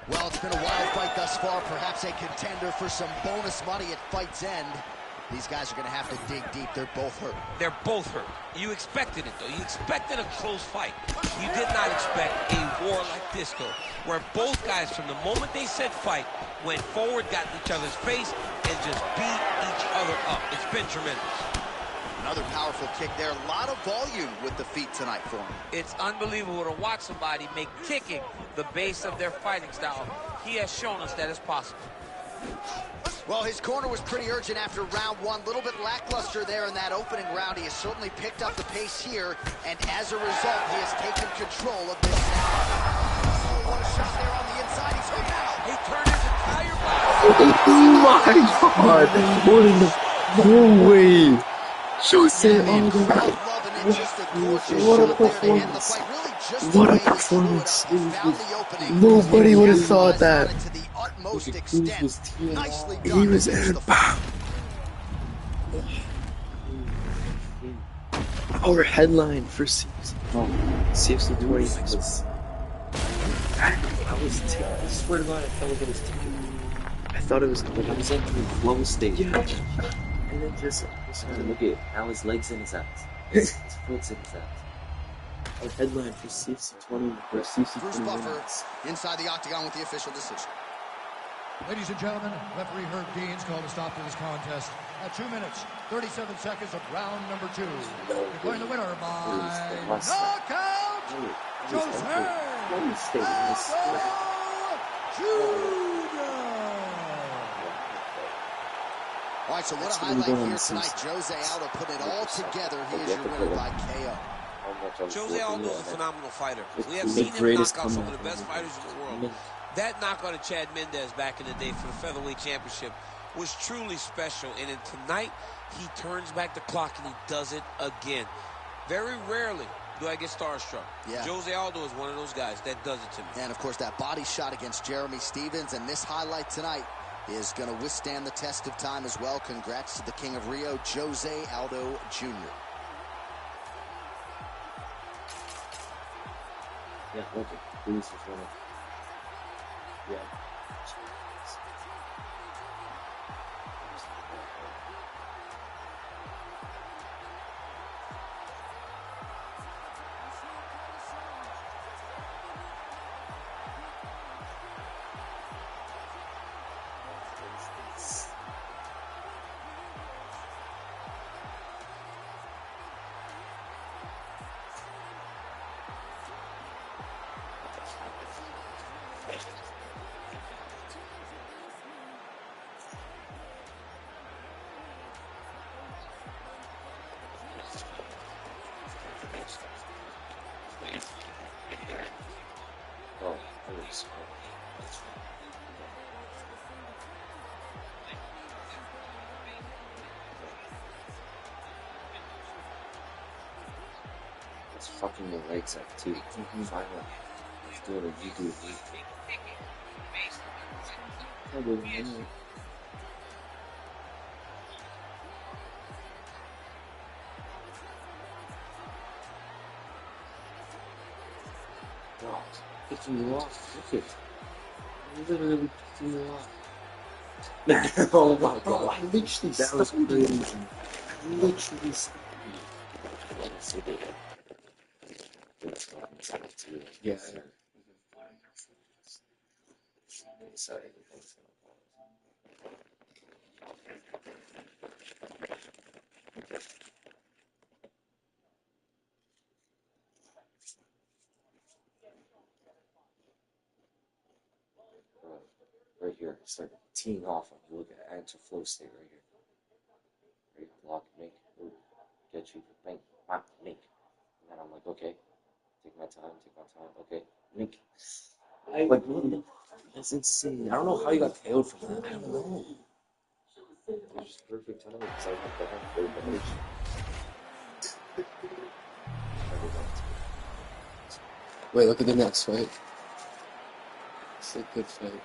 Well, it's been a wild fight thus far. Perhaps a contender for some bonus money at fight's end. These guys are going to have to dig deep. They're both hurt. They're both hurt. You expected it, though. You expected a close fight. You did not expect a war like this, though, where both guys, from the moment they said fight, went forward, got in each other's face, and just beat each other up. It's been tremendous. Another powerful kick there. A lot of volume with the feet tonight for him. It's unbelievable to watch somebody make kicking the base of their fighting style. He has shown us that it's possible. Well, his corner was pretty urgent after round one. A little bit lackluster there in that opening round. He has certainly picked up the pace here, and as a result, he has taken control of this. What a shot there on the inside. He's hurt now. He turned his entire body. Oh my God! What in the no way? Jose Aldo. What a performance. Really just What the a way he drew it performance. up. He found the opening. Nobody would have Capitalized thought on that. it to the utmost Cruz extent. was teeing Nicely off. done He to was finish in. the fight. Our headline for CFC 20. I swear to God, I felt like it was ticking. I thought it was Like I was entering flow state. Yeah. And then just Look at now his legs in his ass. His foot's in his ass. our headline for CFC 20 or CFC Bruce 21. Buffer inside the octagon with the official decision. Ladies and gentlemen, referee Herb Deans called a stop to this contest at 2 minutes, 37 seconds of round number 2. Declaring the winner by knockout, Jose Aldo Jr. All right, so what a highlight here tonight. Jose Aldo putting it all together. He is your winner by KO. Jose Aldo is a phenomenal fighter. We have The seen him greatest knock out some of comeback the best ever. fighters in the world. That knockout of Chad Mendez back in the day for the featherweight championship was truly special. And then tonight, he turns back the clock and he does it again. Very rarely do I get starstruck. Yeah. Jose Aldo is one of those guys that does it to me. And, of course, that body shot against Jeremy Stevens. And this highlight tonight is going to withstand the test of time as well. Congrats to the King of Rio, Jose Aldo Jr. Yeah, look at Bruce was winning. Yeah. Oh, that was It's fucking your legs up too. Finally, let's do it like you do. No, picking you off. Look it. Literally picking you off. Oh my god. I literally That was stunned crazy. you. I literally stunned you. Let's see it. Yeah. Sorry. Right here, start teeing off on you. Look at enter flow state right here. Right, block, make, ooh, get you, bang, whack, make. And then I'm like, okay, take my time, okay, make. Like, what the that's insane. I don't know how you got KO'd from that. I don't know. It was just perfect timing because I went down for the edge. Wait, look at the next fight. It's a good fight.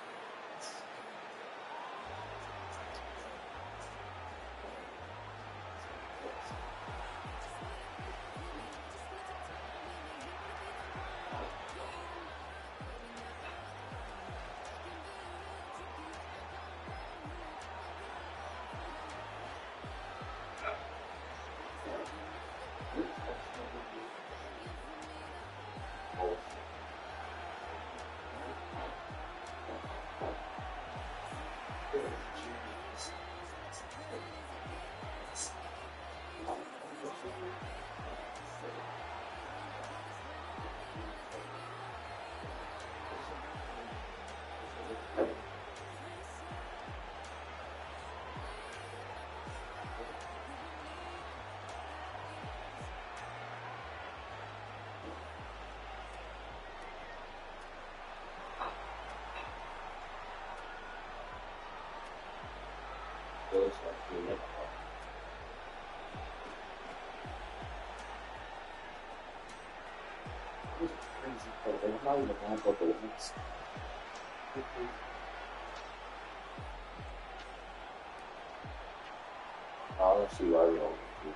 I'm not even mad about the wins. Honestly, why we all do.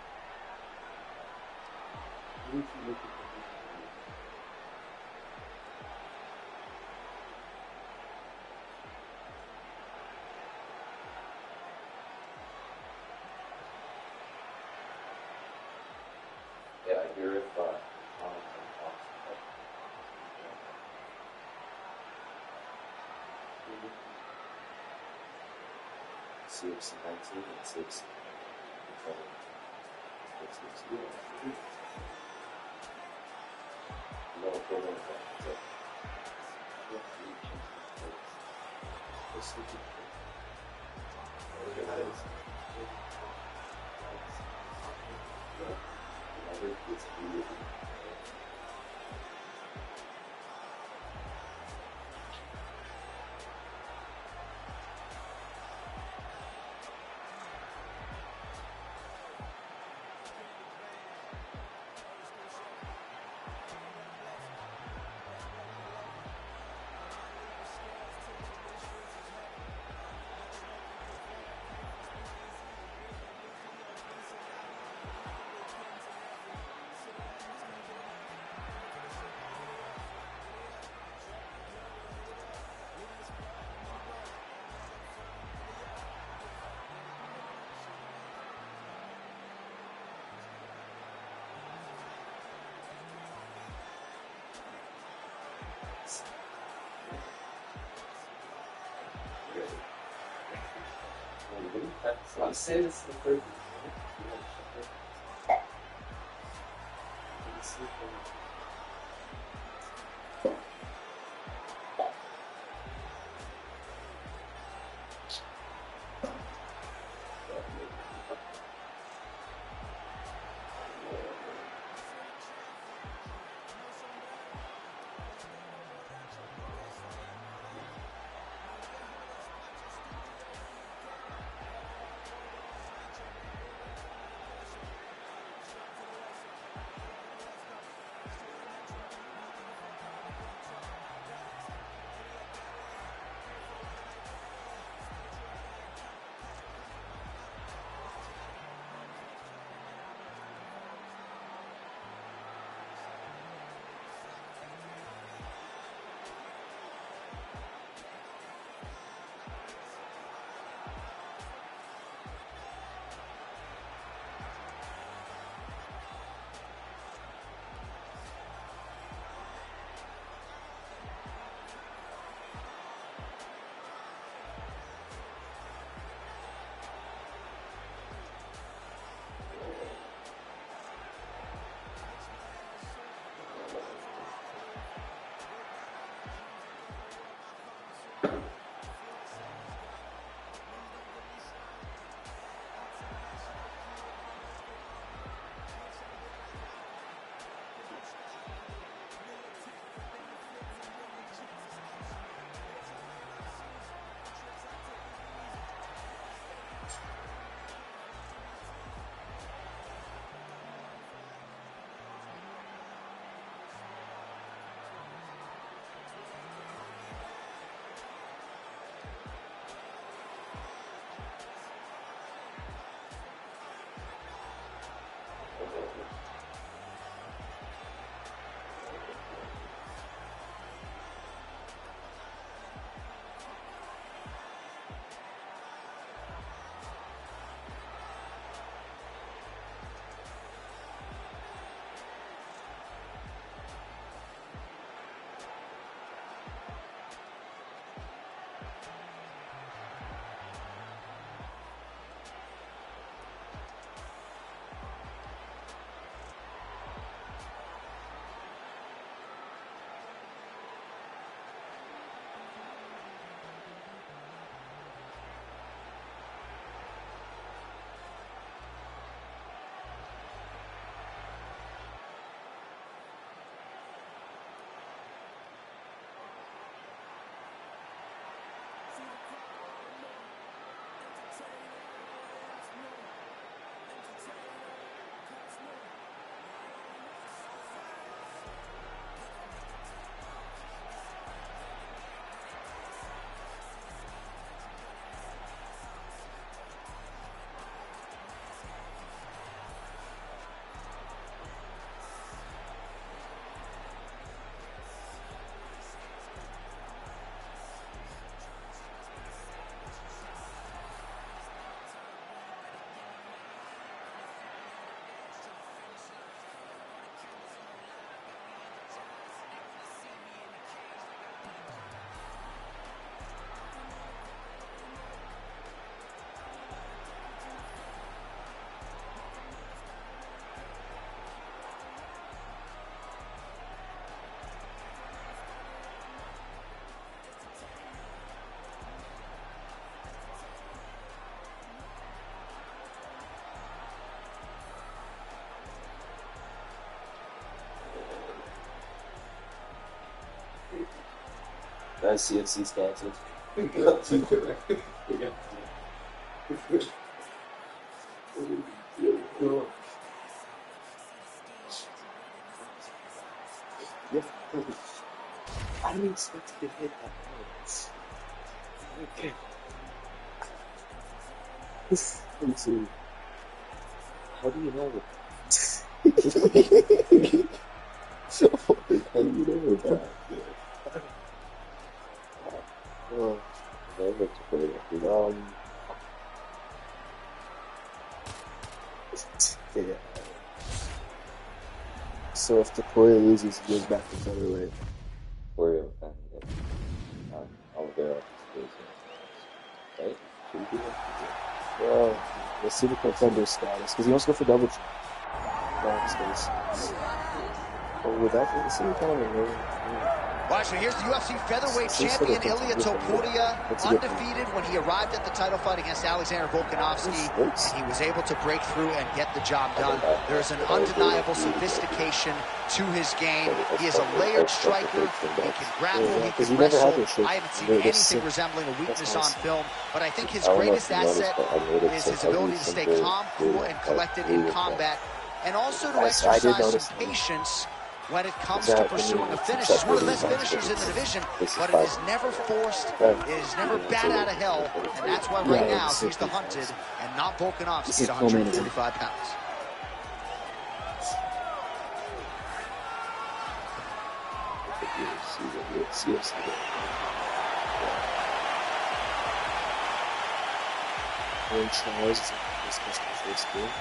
Yeah, I hear if CFC 19 and 6. I'm saying this is the third. Guys, CFC's canceled. We got to correct. We got to. Yeah, I didn't expect to get hit that hard. Okay. Let's see. How do you know? How do you know that? Oh, that looks pretty. Yeah. So if Tapoya loses, he goes back to featherweight. Warrior, Oliveira, right? Should we do that? Well, let's see the contender status, because he wants to go for double champ. Well, with that, let's see kind of a Wow, so here's the UFC featherweight champion Ilia Topuria, undefeated when he arrived at the title fight against Alexander Volkanovski, and he was able to break through and get the job done. There's an undeniable sophistication to his game. He is a layered striker. He can grapple, he can wrestle. I haven't seen anything resembling a weakness on film, but I think his greatest asset is his ability to stay calm, cool, and collected in combat, and also to exercise some patience when it comes to pursuing a finish. He's one of the best finishers in the division, but it is never forced, it is never bat out of hell, and that's why right now he's the hunted and not Volkanovski at 145 pounds. Charles is discussed the first game.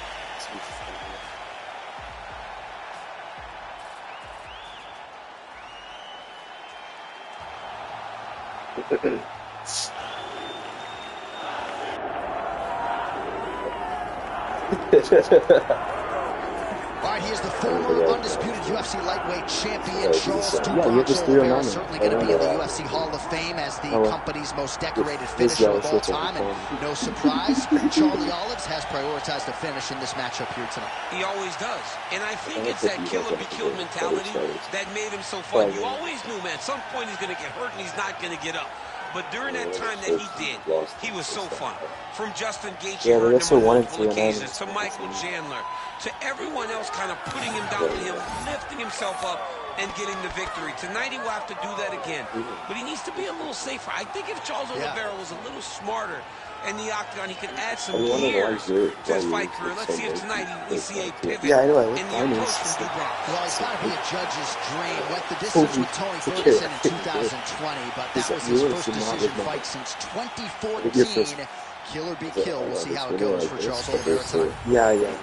All right, he is the former undisputed UFC lightweight champion, Charles Yeah, Tupac Oliveira, certainly going to be in the UFC Hall of Fame as the company's most decorated finisher of all time, and no surprise, Charlie Olives has prioritized the finish in this matchup here tonight. He always does. And I think it's that killer be killed mentality that made him so fun. You always knew, man, at some point he's going to get hurt and he's not going to get up. But during that time that he did, he was so fun. From Justin Gaethje, hurt him on multiple occasions, to Michael Chandler, to everyone else kind of putting him down, to him lifting himself up and getting the victory. Tonight he will have to do that again. But he needs to be a little safer. I think if Charles Oliveira was a little smarter in the octagon, he could add some gears to his fight career. Let's see if tonight we see a pivot in the approach from Dubron. Well, it's got to be a judge's dream. Went the distance with Tony Ferguson in 2020, but that was his first decision fight since 2014. Kill or be killed. We'll see how it goes for Charles Oliveira tonight. Yeah.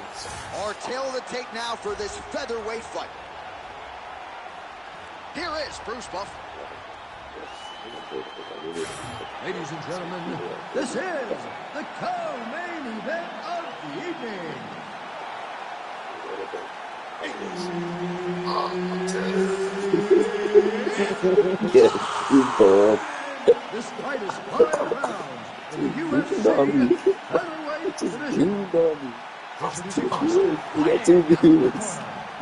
Our tail of the tape now for this featherweight fight. Here is Bruce Buffer. Ladies and gentlemen, this is the co-main event of the evening. This fight is 5 rounds in the UFC featherweight division. We got 2 viewers.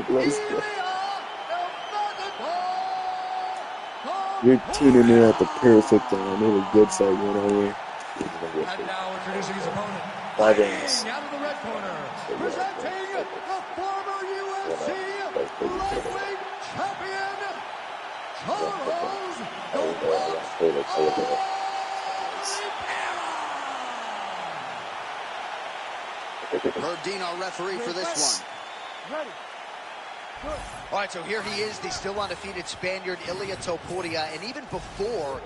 Let's go. You're tuning in at the perfect time. It was a good fight going on here. And now introducing his opponent. 5 rounds. Out of the red corner, presenting the former UFC lightweight champion, Charles "The Box" Oliveira. Herb Dean, our referee for this one. Ready. Good. All right, so here he is, the still undefeated Spaniard, Ilia Topuria, and even before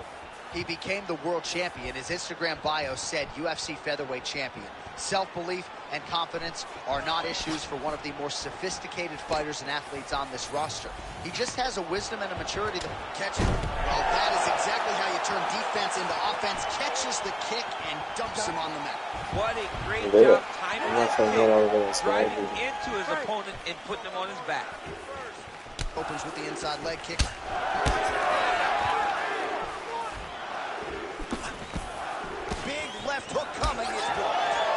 he became the world champion, his Instagram bio said UFC featherweight champion. Self-belief and confidence are not issues for one of the more sophisticated fighters and athletes on this roster. He just has a wisdom and a maturity that catches. Well, that is exactly how you turn defense into offense. Catches the kick and dumps him on the mat. What a great job timing that kick, driving into his opponent and putting him on his back. Opens with the inside leg kick. Big left hook coming is blocked.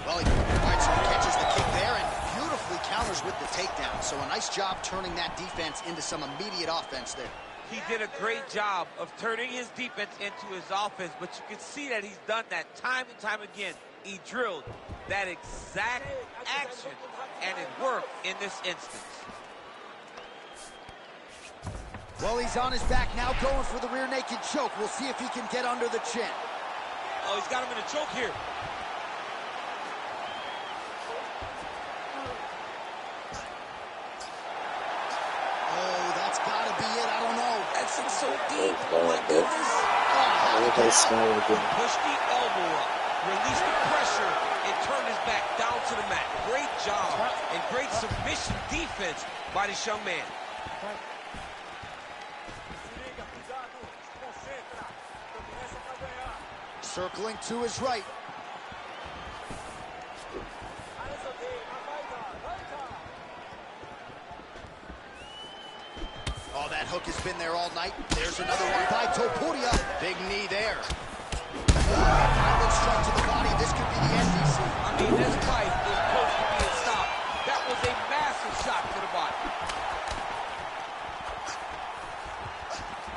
Well, all right, so he catches the kick there and beautifully counters with the takedown. So a nice job turning that defense into some immediate offense there. he did a great job of turning his defense into his offense, but you can see that he's done that time and time again. He drilled that exact action, and it worked in this instance. Well, he's on his back now, going for the rear naked choke. We'll see if he can get under the chin. Oh, he's got him in a choke here. Oh, that's got to be it. I don't know. That's so deep. Oh, my goodness. Push the elbow up, release the pressure, and turn his back down to the mat. Great job and great submission defense by this young man. Circling to his right. Oh, that hook has been there all night. There's another one by Topuria. Big knee there. Violent strike to the body. This could be the end, DC. I mean, this fight is close to being stopped. That was a massive shot to the body.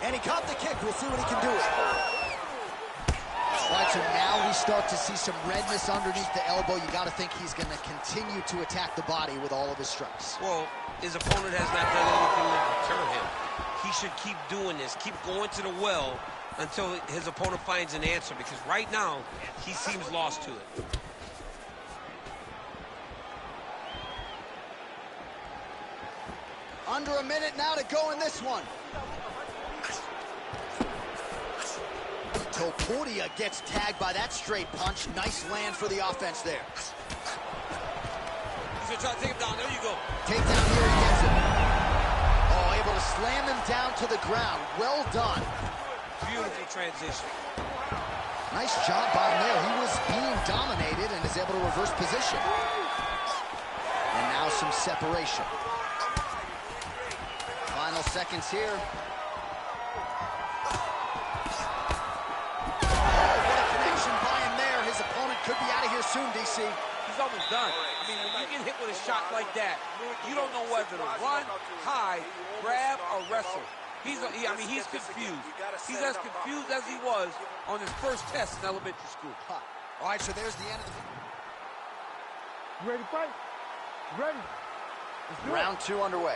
And he caught the kick. We'll see what he can do with it. All right, so now we start to see some redness underneath the elbow. You got to think he's going to continue to attack the body with all of his strikes. Well, his opponent has not done anything to deter him. He should keep doing this, keep going to the well until his opponent finds an answer, because right now, he seems lost to it. Under a minute now to go in this one. Topuria gets tagged by that straight punch. Nice land for the offense there. He's gonna try to take him down. There you go. Takedown here, he gets it. Oh, able to slam him down to the ground. Well done. Beautiful transition. Nice job by him there. He was being dominated and is able to reverse position. And now some separation. Final seconds here. Could be out of here soon, DC. He's almost done. I mean, when you get hit with a shot like that, you don't know whether to run, hide, grab, or wrestle. He's confused. He's as confused as he was on his first test in elementary school. All right, so there's the end of the... You ready to fight? You ready? Round 2 underway.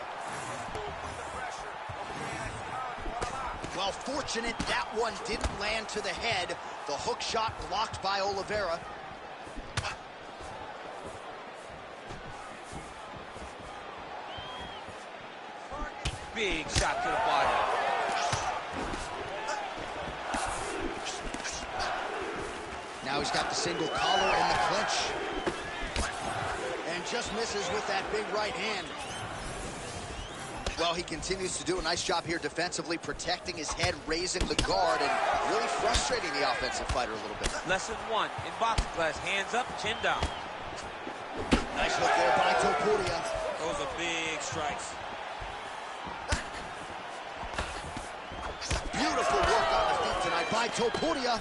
Well, fortunate that one didn't land to the head. The hook shot blocked by Oliveira. Big shot to the body. Now he's got the single collar and the clinch. And just misses with that big right hand. Well, he continues to do a nice job here defensively, protecting his head, raising the guard, and really frustrating the offensive fighter a little bit. Lesson 1 in boxing class: hands up, chin down. Nice hook there by Topuria. Those are big strikes. Beautiful work on the feet tonight by Topuria.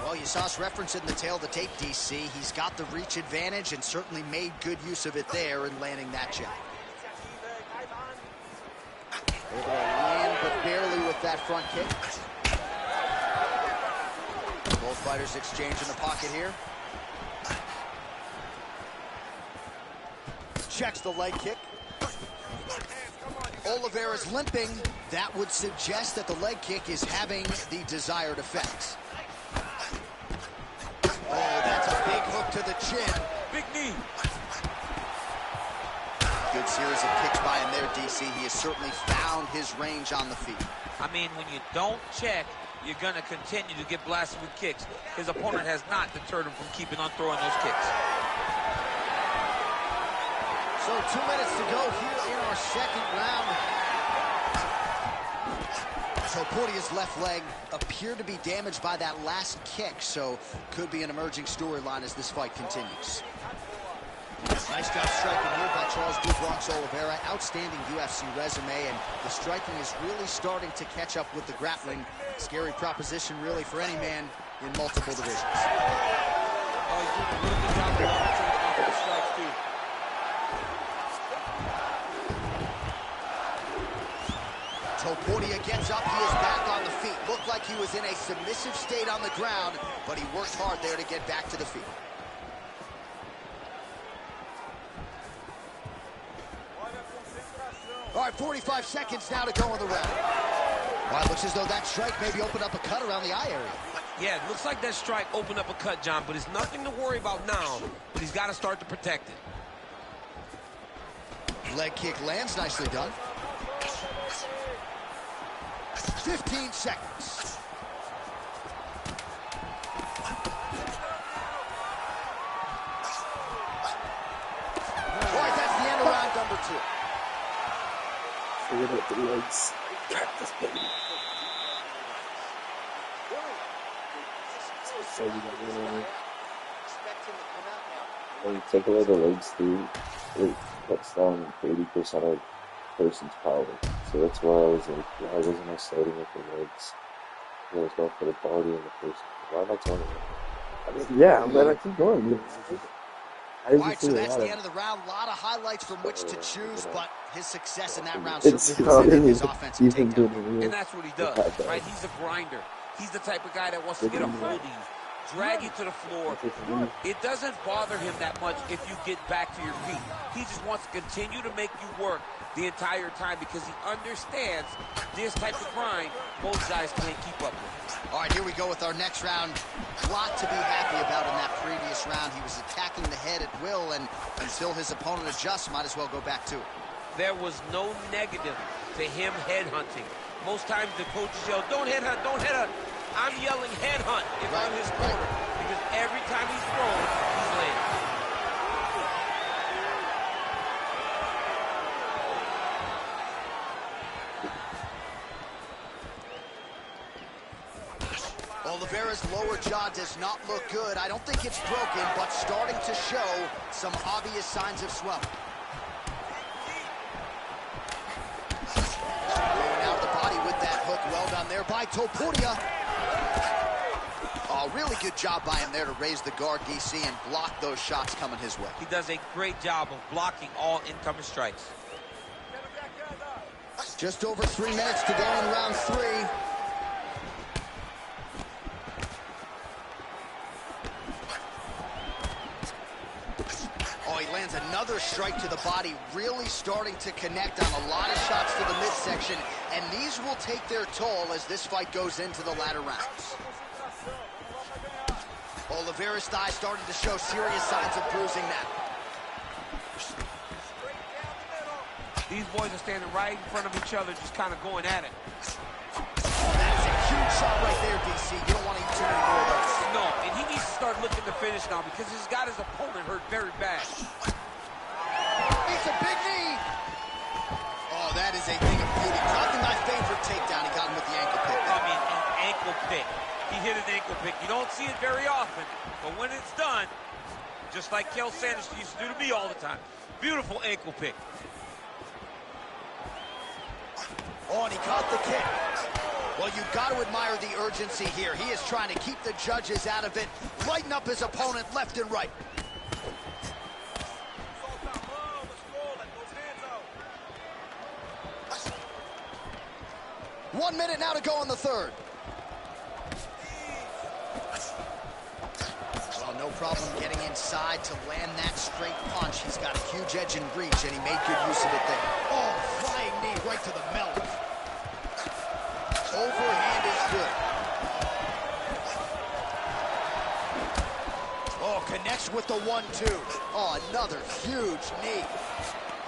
Well, you saw us referencing the tail of the tape, DC. He's got the reach advantage and certainly made good use of it there in landing that jab. Able to land, but barely with that front kick. Both fighters exchange in the pocket here. Checks the leg kick. Oliveira's limping. That would suggest that the leg kick is having the desired effects. Oh, that's a big hook to the chin. Big knee. Good series of kicks by him there, DC. He has certainly found his range on the feet. I mean, when you don't check, you're going to continue to get blasted with kicks. His opponent has not deterred him from keeping on throwing those kicks. So 2 minutes to go here in our second round. Topuria's left leg appeared to be damaged by that last kick, so could be an emerging storyline as this fight continues. Nice job striking here by Charles Du Bronx Oliveira. Outstanding UFC resume, and the striking is really starting to catch up with the grappling. Scary proposition, really, for any man in multiple divisions. Oh, he's doing a really good job of the strikes, too. Topuria gets up, he is back on the feet. Looked like he was in a submissive state on the ground, but he worked hard there to get back to the feet. All right, 45 seconds now to go in the round. All right, looks as though that strike maybe opened up a cut around the eye area. Yeah, it looks like that strike opened up a cut, John, but it's nothing to worry about now, but he's got to start to protect it. Leg kick lands, nicely done. 15 seconds. All right, that's the end of round number 2. Forget about the legs. Practice, baby. So we got When you take away the legs too, it cuts down 30% of a person's power. So that's why I was like, why wasn't I starting with the legs? I was going for the body and the person. Why am I telling you? yeah, I'm glad I keep going. Dude. All right, so that's the end of the round. A lot of highlights from which to choose, but his success in that round certainly presented his offensive takedown. And that's what he does, right? He's a grinder. He's the type of guy that wants to get a hold of you, drag you to the floor. It doesn't bother him that much if you get back to your feet. He just wants to continue to make you work the entire time because he understands this type of grind both guys can't keep up with. All right, here we go with our next round. A lot to be happy about in that previous round. He was attacking the head at will, and until his opponent adjusts, might as well go back to it. There was no negative to him headhunting. Most times the coaches yell, don't headhunt, don't headhunt. I'm yelling headhunt if I'm his corner because every time he's thrown, he's landing. Oliveira's lower jaw does not look good. I don't think it's broken, but starting to show some obvious signs of swelling. Going out of the body with that hook. Well done there by Topuria. Oh, really good job by him there to raise the guard, DC, and block those shots coming his way. He does a great job of blocking all incoming strikes. Just over 3 minutes to go in round 3. Oh, he lands another strike to the body, really starting to connect on a lot of shots to the midsection, and these will take their toll as this fight goes into the latter rounds. Oliveira's thigh starting to show serious signs of bruising now. These boys are standing right in front of each other, just kind of going at it. Oh, that's a huge shot right there, DC. You don't want to eat too many more of those. No, and he needs to start looking to finish now because he's got his opponent hurt very bad. It's a big knee. Oh, that is a thing of beauty. Probably my favorite takedown. He got him with the ankle pick. I mean, an ankle pick. He hit an ankle pick. You don't see it very often, but when it's done, just like Kel Sanders used to do to me all the time, beautiful ankle pick. Oh, and he caught the kick. Well, you've got to admire the urgency here. He is trying to keep the judges out of it, lighten up his opponent left and right. One minute now to go in the third. Well, no problem getting inside to land that straight punch. He's got a huge edge and reach, and he made good use of it there. Oh, flying knee right to the melon. Overhand is good. Oh, connects with the 1-2. Oh, another huge knee.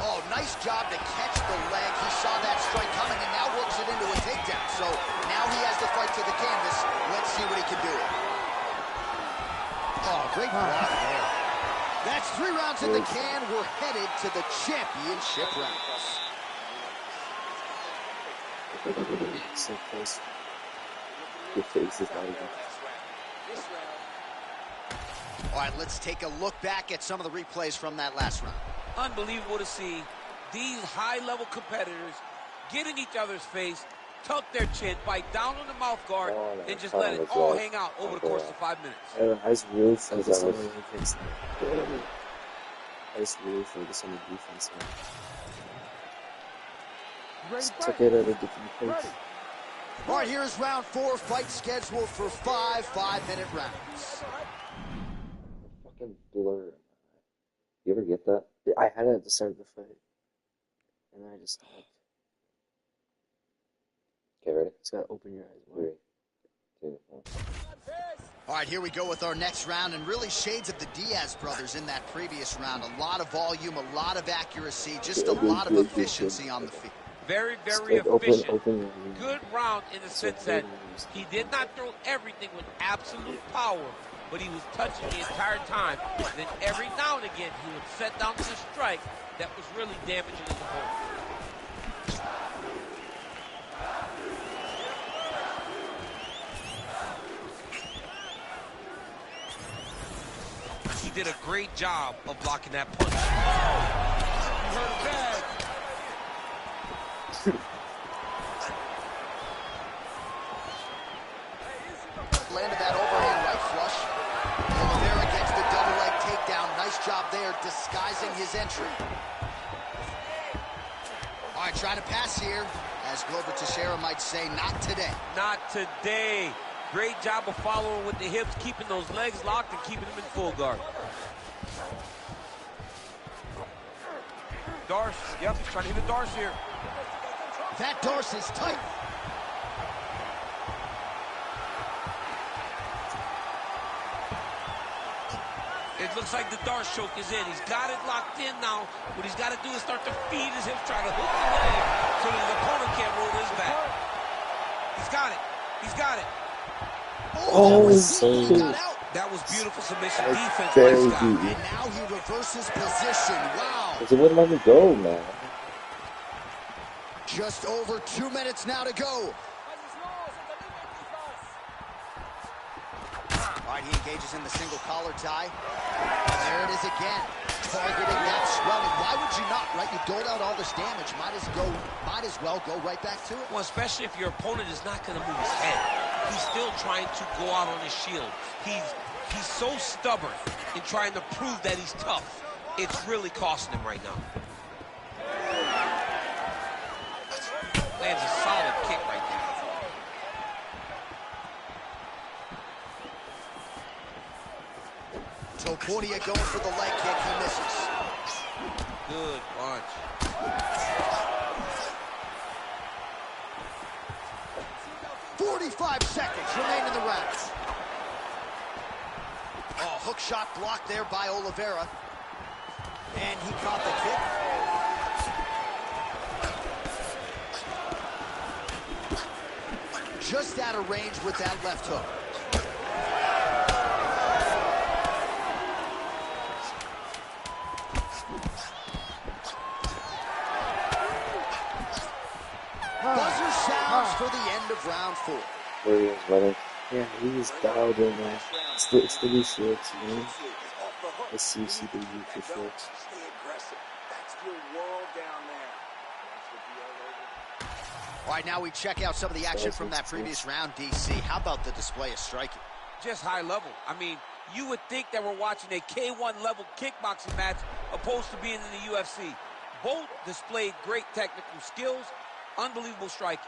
Oh, nice job to catch the leg. He saw that strike coming and now works it into a takedown. So now he has the fight to the canvas. Let's see what he can do. Oh, great block there. That's 3 rounds in the can. We're headed to the championship rounds. So close. Your face is not even. All right, let's take a look back at some of the replays from that last round. Unbelievable to see these high-level competitors get in each other's face, tuck their chin, bite down on the mouth guard, and just let it all hang out over the course of 5 minutes. I just really focus on the defense. I just really focus on the defense, man. You ready Just to took fight? it at a different place. Ready. All right, here's round 4. Fight scheduled for 5 5-minute rounds. Fucking blur. You ever get that? I had it at the start of the fight. And then I just stopped. Okay, ready? Just gotta open your eyes more. 3, 2, 1. All right, here we go with our next round, and really shades of the Diaz brothers in that previous round. A lot of volume, a lot of accuracy, just a lot of efficiency on the field. Very, Just very like open efficient. your eyes. Good round in the Just sense like that open your eyes. he did not throw everything with absolute power, but he was touching the entire time. Then every now and again, he would set down to the strike that was really damaging his opponent. He did a great job of blocking that punch. You heard him bad. Landed that overhand right flush. Oliveira gets the double leg takedown. Nice job there, disguising his entry. All right, trying to pass here. As Glover Teixeira might say, not today. Not today. Great job of following with the hips, keeping those legs locked and keeping them in full guard. Darce, yep, he's trying to hit a Darce here. That Darce is tight. It looks like the Darce choke is in. He's got it locked in now. What he's got to do is start to feed his hips, try to hook the leg so that his opponent can't roll his back. He's got it. He's got it. Oh, He got out. That was beautiful submission That's defense very by Scott. good. And now he reverses position. Wow. Because it wouldn't let me go, man. Just over 2 minutes now to go. All right, he engages in the single collar tie. And there it is again, targeting that swelling. Why would you not, right? You doled out all this damage. Might as well go right back to it. Well, especially if your opponent is not going to move his head. He's still trying to go out on his shield. He's so stubborn in trying to prove that he's tough. It's really costing him right now. Lands a solid kick right there. Topuria going for the leg kick. He misses. Good punch. 45 seconds remain in the round. Oh, hook shot blocked there by Oliveira. And he caught the kick. Just out of range with that left hook. Buzzer sounds for the end of round 4. There he is, running. Yeah, he's dialed in now. It's the new shorts, you know? The CCW for shorts. All right, now we check out some of the action from that previous round, DC. How about the display of striking? Just high level. I mean, you would think that we're watching a K1 level kickboxing match opposed to being in the UFC. Both displayed great technical skills, unbelievable striking.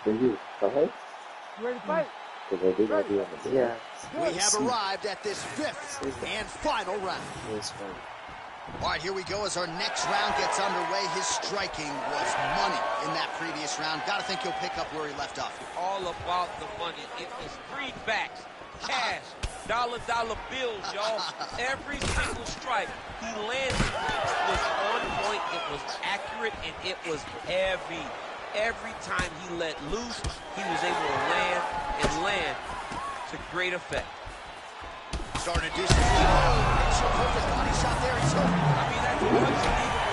For you, fight? You ready to fight? Because I did already on the Yeah. We have arrived at this 5th and final round. It's fine. All right, here we go as our next round gets underway. His striking was money in that previous round. Got to think he'll pick up where he left off. All about the money. It was greenbacks, cash, dollar bills, y'all. Every single strike he landed was on point. It was accurate, and it was heavy. Every time he let loose, he was able to land to great effect. Starting to do some perfect body shot there. He's hooked. I mean, that's unbelievable.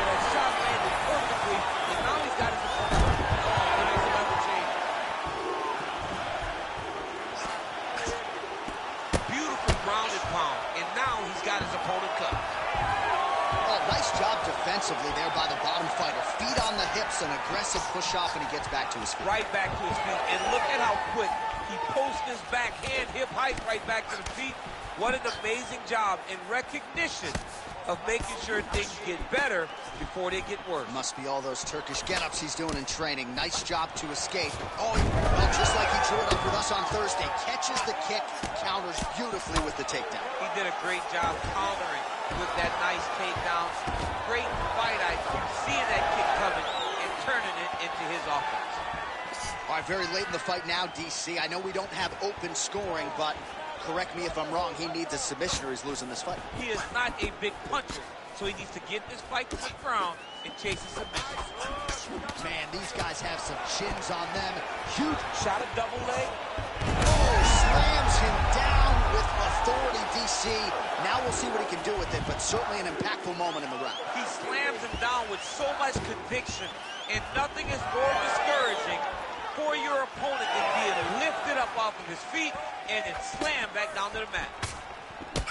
That shot landed perfectly, and now he's got his opponent. It makes another change. Beautiful ground and pound, and now he's got his opponent cut. Oh, nice job defensively there by the bottom fighter. Feet on the hips, an aggressive push-off, and he gets back to his feet. Right back to his feet, and look at how quick he post missing his backhand, hip height right back to the feet. What an amazing job in recognition of making sure things get better before they get worse. Must be all those Turkish get-ups he's doing in training. Nice job to escape. Oh, well, just like he drew it up with us on Thursday. Catches the kick, counters beautifully with the takedown. He did a great job countering with that nice takedown. Great fight IQ, seeing that kick coming and turning it into his offense. All right, very late in the fight now, DC. I know we don't have open scoring, but correct me if I'm wrong, he needs a submission or he's losing this fight. He is not a big puncher, so he needs to get this fight to the ground and chase a submission. Man, these guys have some chins on them. Huge. Shot a double leg. Oh, slams him down with authority, DC. Now we'll see what he can do with it, but certainly an impactful moment in the round. He slams him down with so much conviction, and nothing is more discouraging for your opponent than being lifted up off of his feet and then slammed back down to the mat.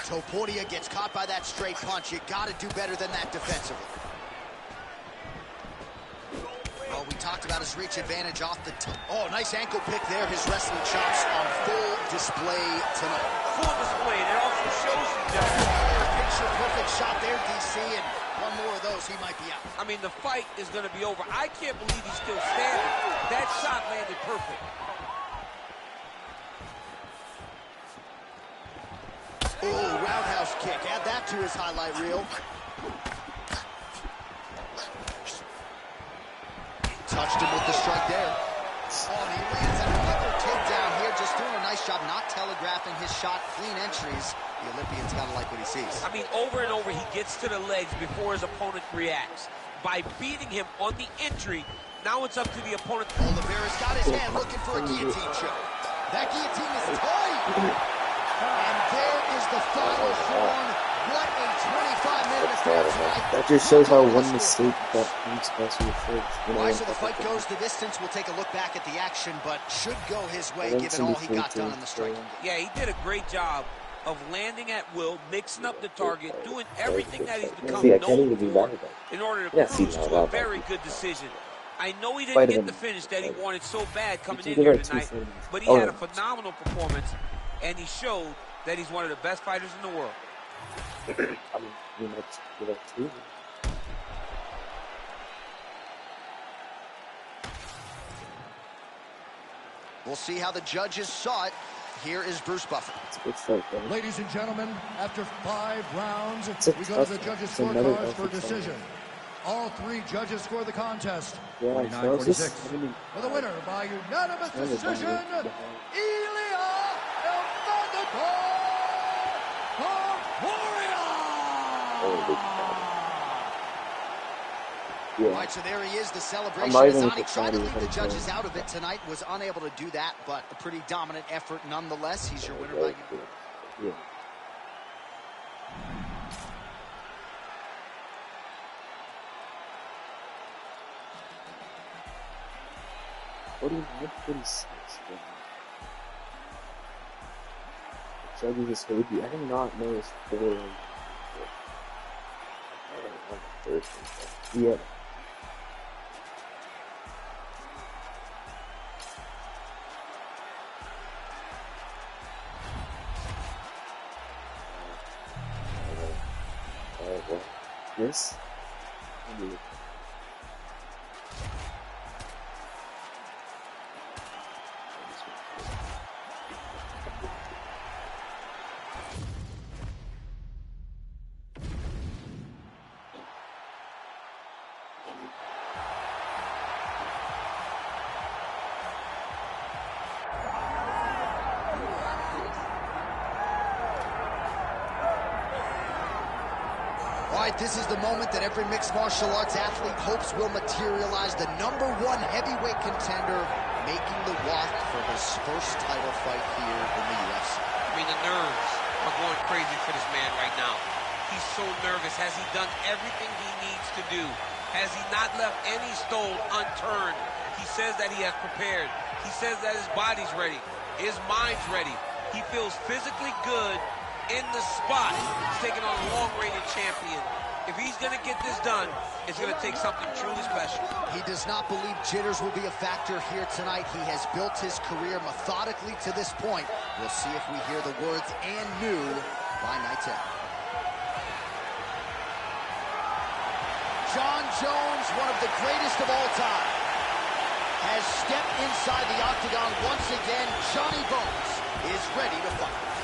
Topuria gets caught by that straight punch. You got to do better than that defensively. Oh, we talked about his reach advantage off the top. Oh, nice ankle pick there. His wrestling chops on full display tonight. Full display, and it also shows you, John. Picture perfect shot there, DC, and one more of those, he might be out. I mean, the fight is going to be over. I can't believe he's still standing. That shot landed perfect. Oh, roundhouse kick. Add that to his highlight reel. Touched him with the strike there. Oh, and he lands another takedown here. Just doing a nice job not telegraphing his shot. Clean entries. The Olympian's got to like what he sees. I mean, over and over, he gets to the legs before his opponent reacts. By beating him on the entry, now it's up to the opponent. Oliveira's got his hand looking for a guillotine choke. That guillotine is tight. And there is the final horn. What a 25-minute affair tonight. That just shows how one mistake that moves past your first. All right, so the fight goes the distance. We'll take a look back at the action, but should go his way given all he got done on the strike. Yeah, he did a great job of landing at will, mixing up the target, doing everything that he's become known for in order to cruise to a very good decision. I know he didn't get the finish that he wanted so bad coming in here tonight, but he had a phenomenal performance, and he showed that he's one of the best fighters in the world. I mean, you might give that too. We'll see how the judges saw it. Here is Bruce Buffer. It's a good fight, though. Ladies and gentlemen, after 5 rounds, It's a we go to the tough- judges' it's another scorecards for tough decision. All 3 judges score the contest. Yeah, 49-46. I mean, For the winner by unanimous Yeah, decision, yeah. Ilia Elfandakar All yeah. right, so there he is, the celebration. not even Azani with the tried to Saudi leave the fight, judges yeah. out of it tonight, was unable to do that, but a pretty dominant effort nonetheless. He's your winner by Yeah. What do you mean? 46? The judges is Hoagie. I did not know it's 4. Yeah. Yes? All right, this is the moment that every mixed martial arts athlete hopes will materialize. The #1 heavyweight contender making the walk for his first title fight here in the UFC. I mean, the nerves are going crazy for this man right now. He's so nervous. Has he done everything he needs to do? Has he not left any stone unturned? He says that he has prepared. He says that his body's ready. His mind's ready. He feels physically good in the spot. He's taking on a long-reigning champion. If he's going to get this done, it's going to take something truly special. He does not believe jitters will be a factor here tonight. He has built his career methodically to this point. We'll see if we hear the words "and new" by night's end. Jon Jones, one of the greatest of all time, has stepped inside the octagon once again. Johnny Bones is ready to fight.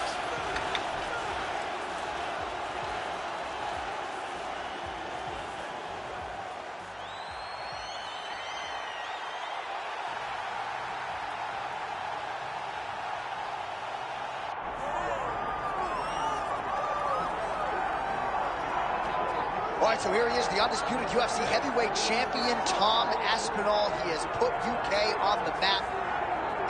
All right, so here he is, the undisputed UFC heavyweight champion, Tom Aspinall. He has put UK on the map.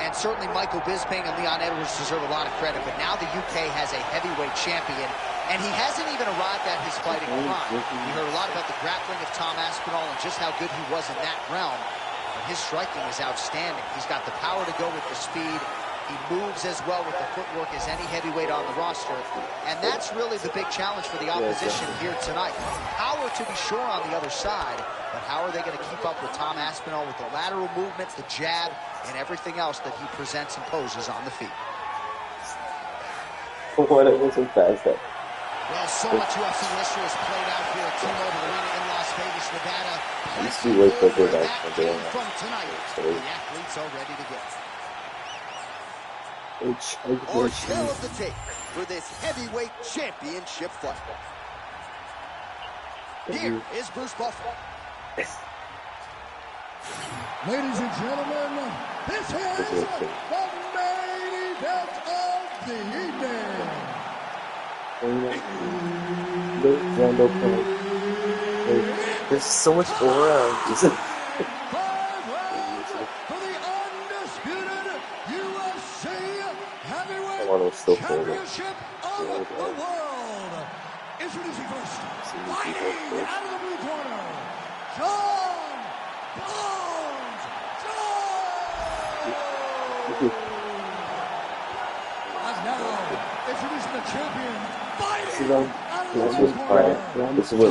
And certainly Michael Bisping and Leon Edwards deserve a lot of credit. But now the UK has a heavyweight champion. And he hasn't even arrived at his fighting prime. We heard a lot about the grappling of Tom Aspinall and just how good he was in that realm. But his striking is outstanding. He's got the power to go with the speed. He moves as well with the footwork as any heavyweight on the roster. And that's really the big challenge for the opposition here tonight. Power to be sure on the other side, but how are they going to keep up with Tom Aspinall with the lateral movements, the jab, and everything else that he presents and poses on the feet? What it was so fast that. Well, so much UFC history has played out here at T-Mobile Arena in Las Vegas, Nevada. Used to wait for good That night came from tonight. The athletes are ready to go. Our tale of the tape for this heavyweight championship fight. Here is Bruce Buffer. Ladies and gentlemen, this is the main event of the evening. There's so much aura. 5 rounds for the undisputed UFC heavyweight championship of the world. Introducing first, fighting out of the blue corner, Jon Bones Jones. And now, introducing the champion, fighting out of the blue corner, This is what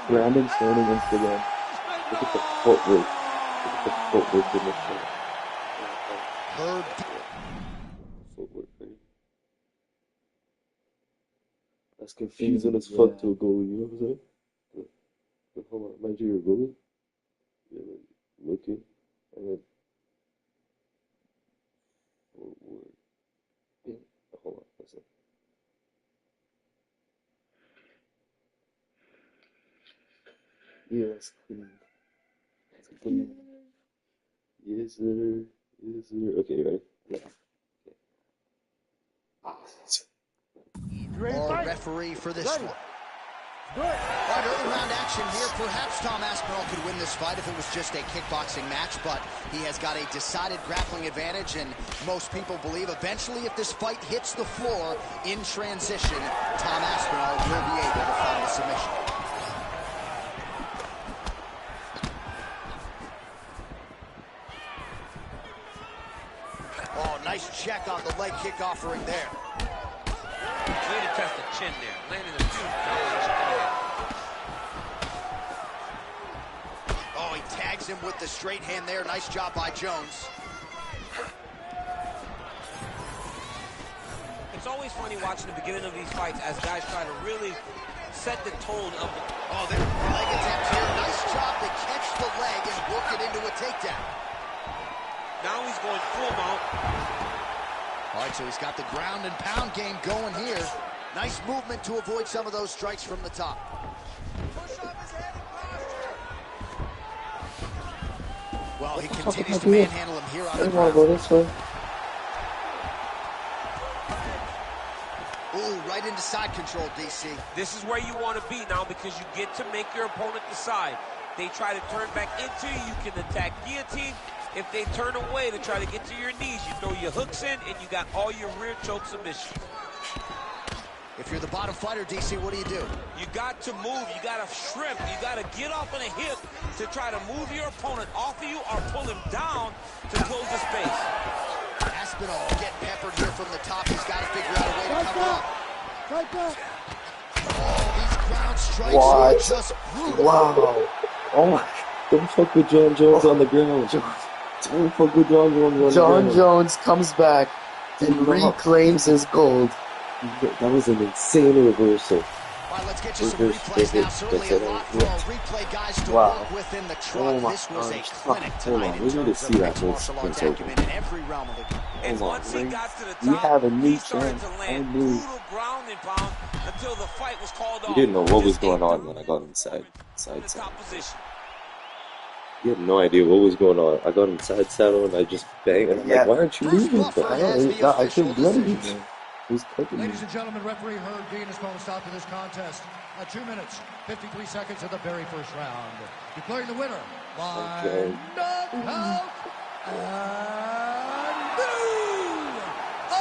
Brandon standing Instagram. Look at the footwork. Look at the footwork in this fight. Herb. Footwork, right? That's confusing as fuck to a goalie, you know what I'm saying? Hold on, mind you, you're a goalie? Yeah, like, looking, and then footwork. Yeah, hold on, that's it. Yeah, that's clean. That's clean. Yes, sir. Yes, sir. Okay, ready? Yeah. Our referee for this one. All right, early round action here. Perhaps Tom Aspinall could win this fight if it was just a kickboxing match, but he has got a decided grappling advantage, and most people believe eventually if this fight hits the floor in transition, Tom Aspinall will be able to find a submission. Oh, nice check on the leg kick offering there. Way to test the chin there. Landing a huge combination there. Oh, he tags him with the straight hand there. Nice job by Jones. It's always funny watching the beginning of these fights as guys try to really set the tone of the... Oh, their leg attempt here. Nice job to catch the leg and work it into a takedown. Now he's going full mount. All right, so he's got the ground and pound game going here. Nice movement to avoid some of those strikes from the top. Well, he continues to manhandle him here on the ground. I want to go this way. Ooh, right into side control, DC. This is where you want to be now because you get to make your opponent decide. They try to turn back into you, you can attack guillotine. If they turn away to try to get to your knees, you throw your hooks in and you got all your rear choke submissions. If you're the bottom fighter, DC, what do? You got to move, you got to shrimp, you got to get off on a hip to try to move your opponent off of you or pull him down to close the space. Aspinall getting peppered here from the top. He's got to figure out a way to cover up. Right back. Oh, these ground strikes What? are just brutal. Wow. Oh my. Don't fuck with John Jones on the ground. Don't fuck with John Jones on the John ground. Jones comes back and Do not. reclaims his gold. That was an insane reversal. All right, let's get you some Reverse replays now. pivot. Certainly a lot for our replay guys to Wow. work with in the truck. Oh my This was a gosh. clinic Hold tonight on, in we need to terms see of that mixed whole martial arts sequence acumen in every realm of the game. And Hold on, once he we- got to the we top, have a new he started champ. to land I knew. brutal ground and pound until the fight was called off. You didn't know what was Just going a on when I got inside. in the top position. You had no idea what was going on. I got inside saddle and I just banged and I'm Yeah. like, why aren't you Bruce moving? Buffer But has the I official couldn't do anything. decision. he was cooking me. Ladies and gentlemen, referee Herb Dean has called a stop to this contest at 2 minutes, 53 seconds of the very first round. Declaring the winner by Okay. knockout and new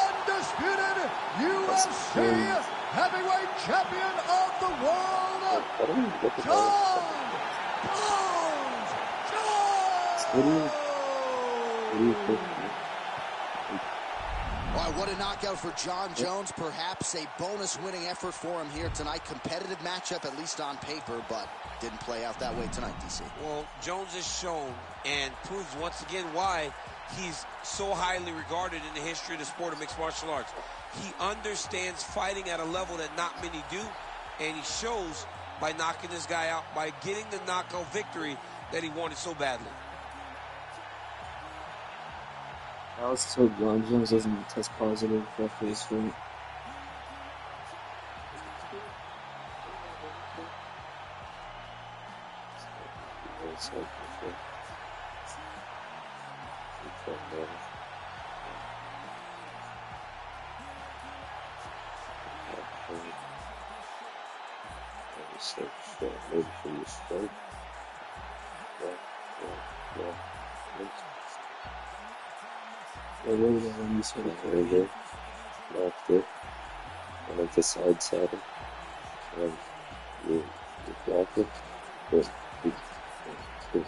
undisputed UFC heavyweight champion of the world, I don't even look at John that. Bones What do you Jones! think? All right, what a knockout for John Jones. Perhaps a bonus-winning effort for him here tonight. Competitive matchup, at least on paper, but didn't play out that way tonight, DC. Well, Jones has shown and proves once again why he's so highly regarded in the history of the sport of mixed martial arts. He understands fighting at a level that not many do, and he shows by knocking this guy out, by getting the knockout victory that he wanted so badly. I was told John Jones doesn't test positive after his fight. Maybe for you strike. I really don't want to sort of There you go. Knocked it. And into side saddle. And you block it. Good. Good. Good.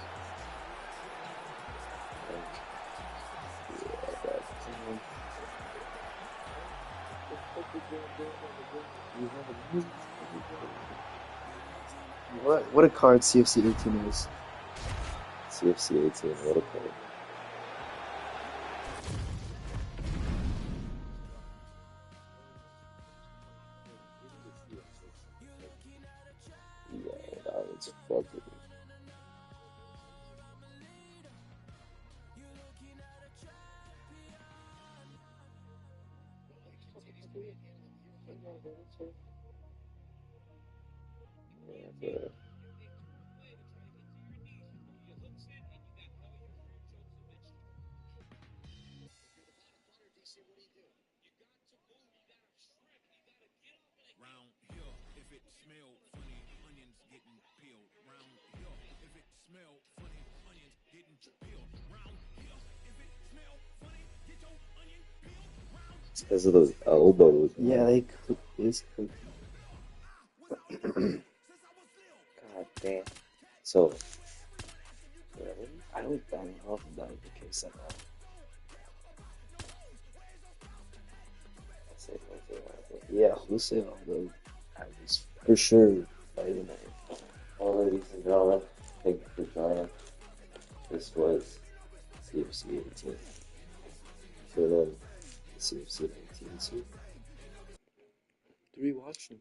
What a card CFC 18 is. CFC 18, what a card. Yeah, that was fucking. Yeah, Round here, if it smell funny, onions getting peeled. Round here, if it smell funny, onions getting peeled. Round here, if it smell funny, get your onion peeled. Round it's because of those elbows. Man. Yeah, they cook this cook. God damn. So, I don't bang off of that in case of that. Yeah, Jose Aldo. I was for sure fighting it. Well, ladies and gentlemen, thank you for joining. This was CFC 18. For them, CFC 19. So, Three watching.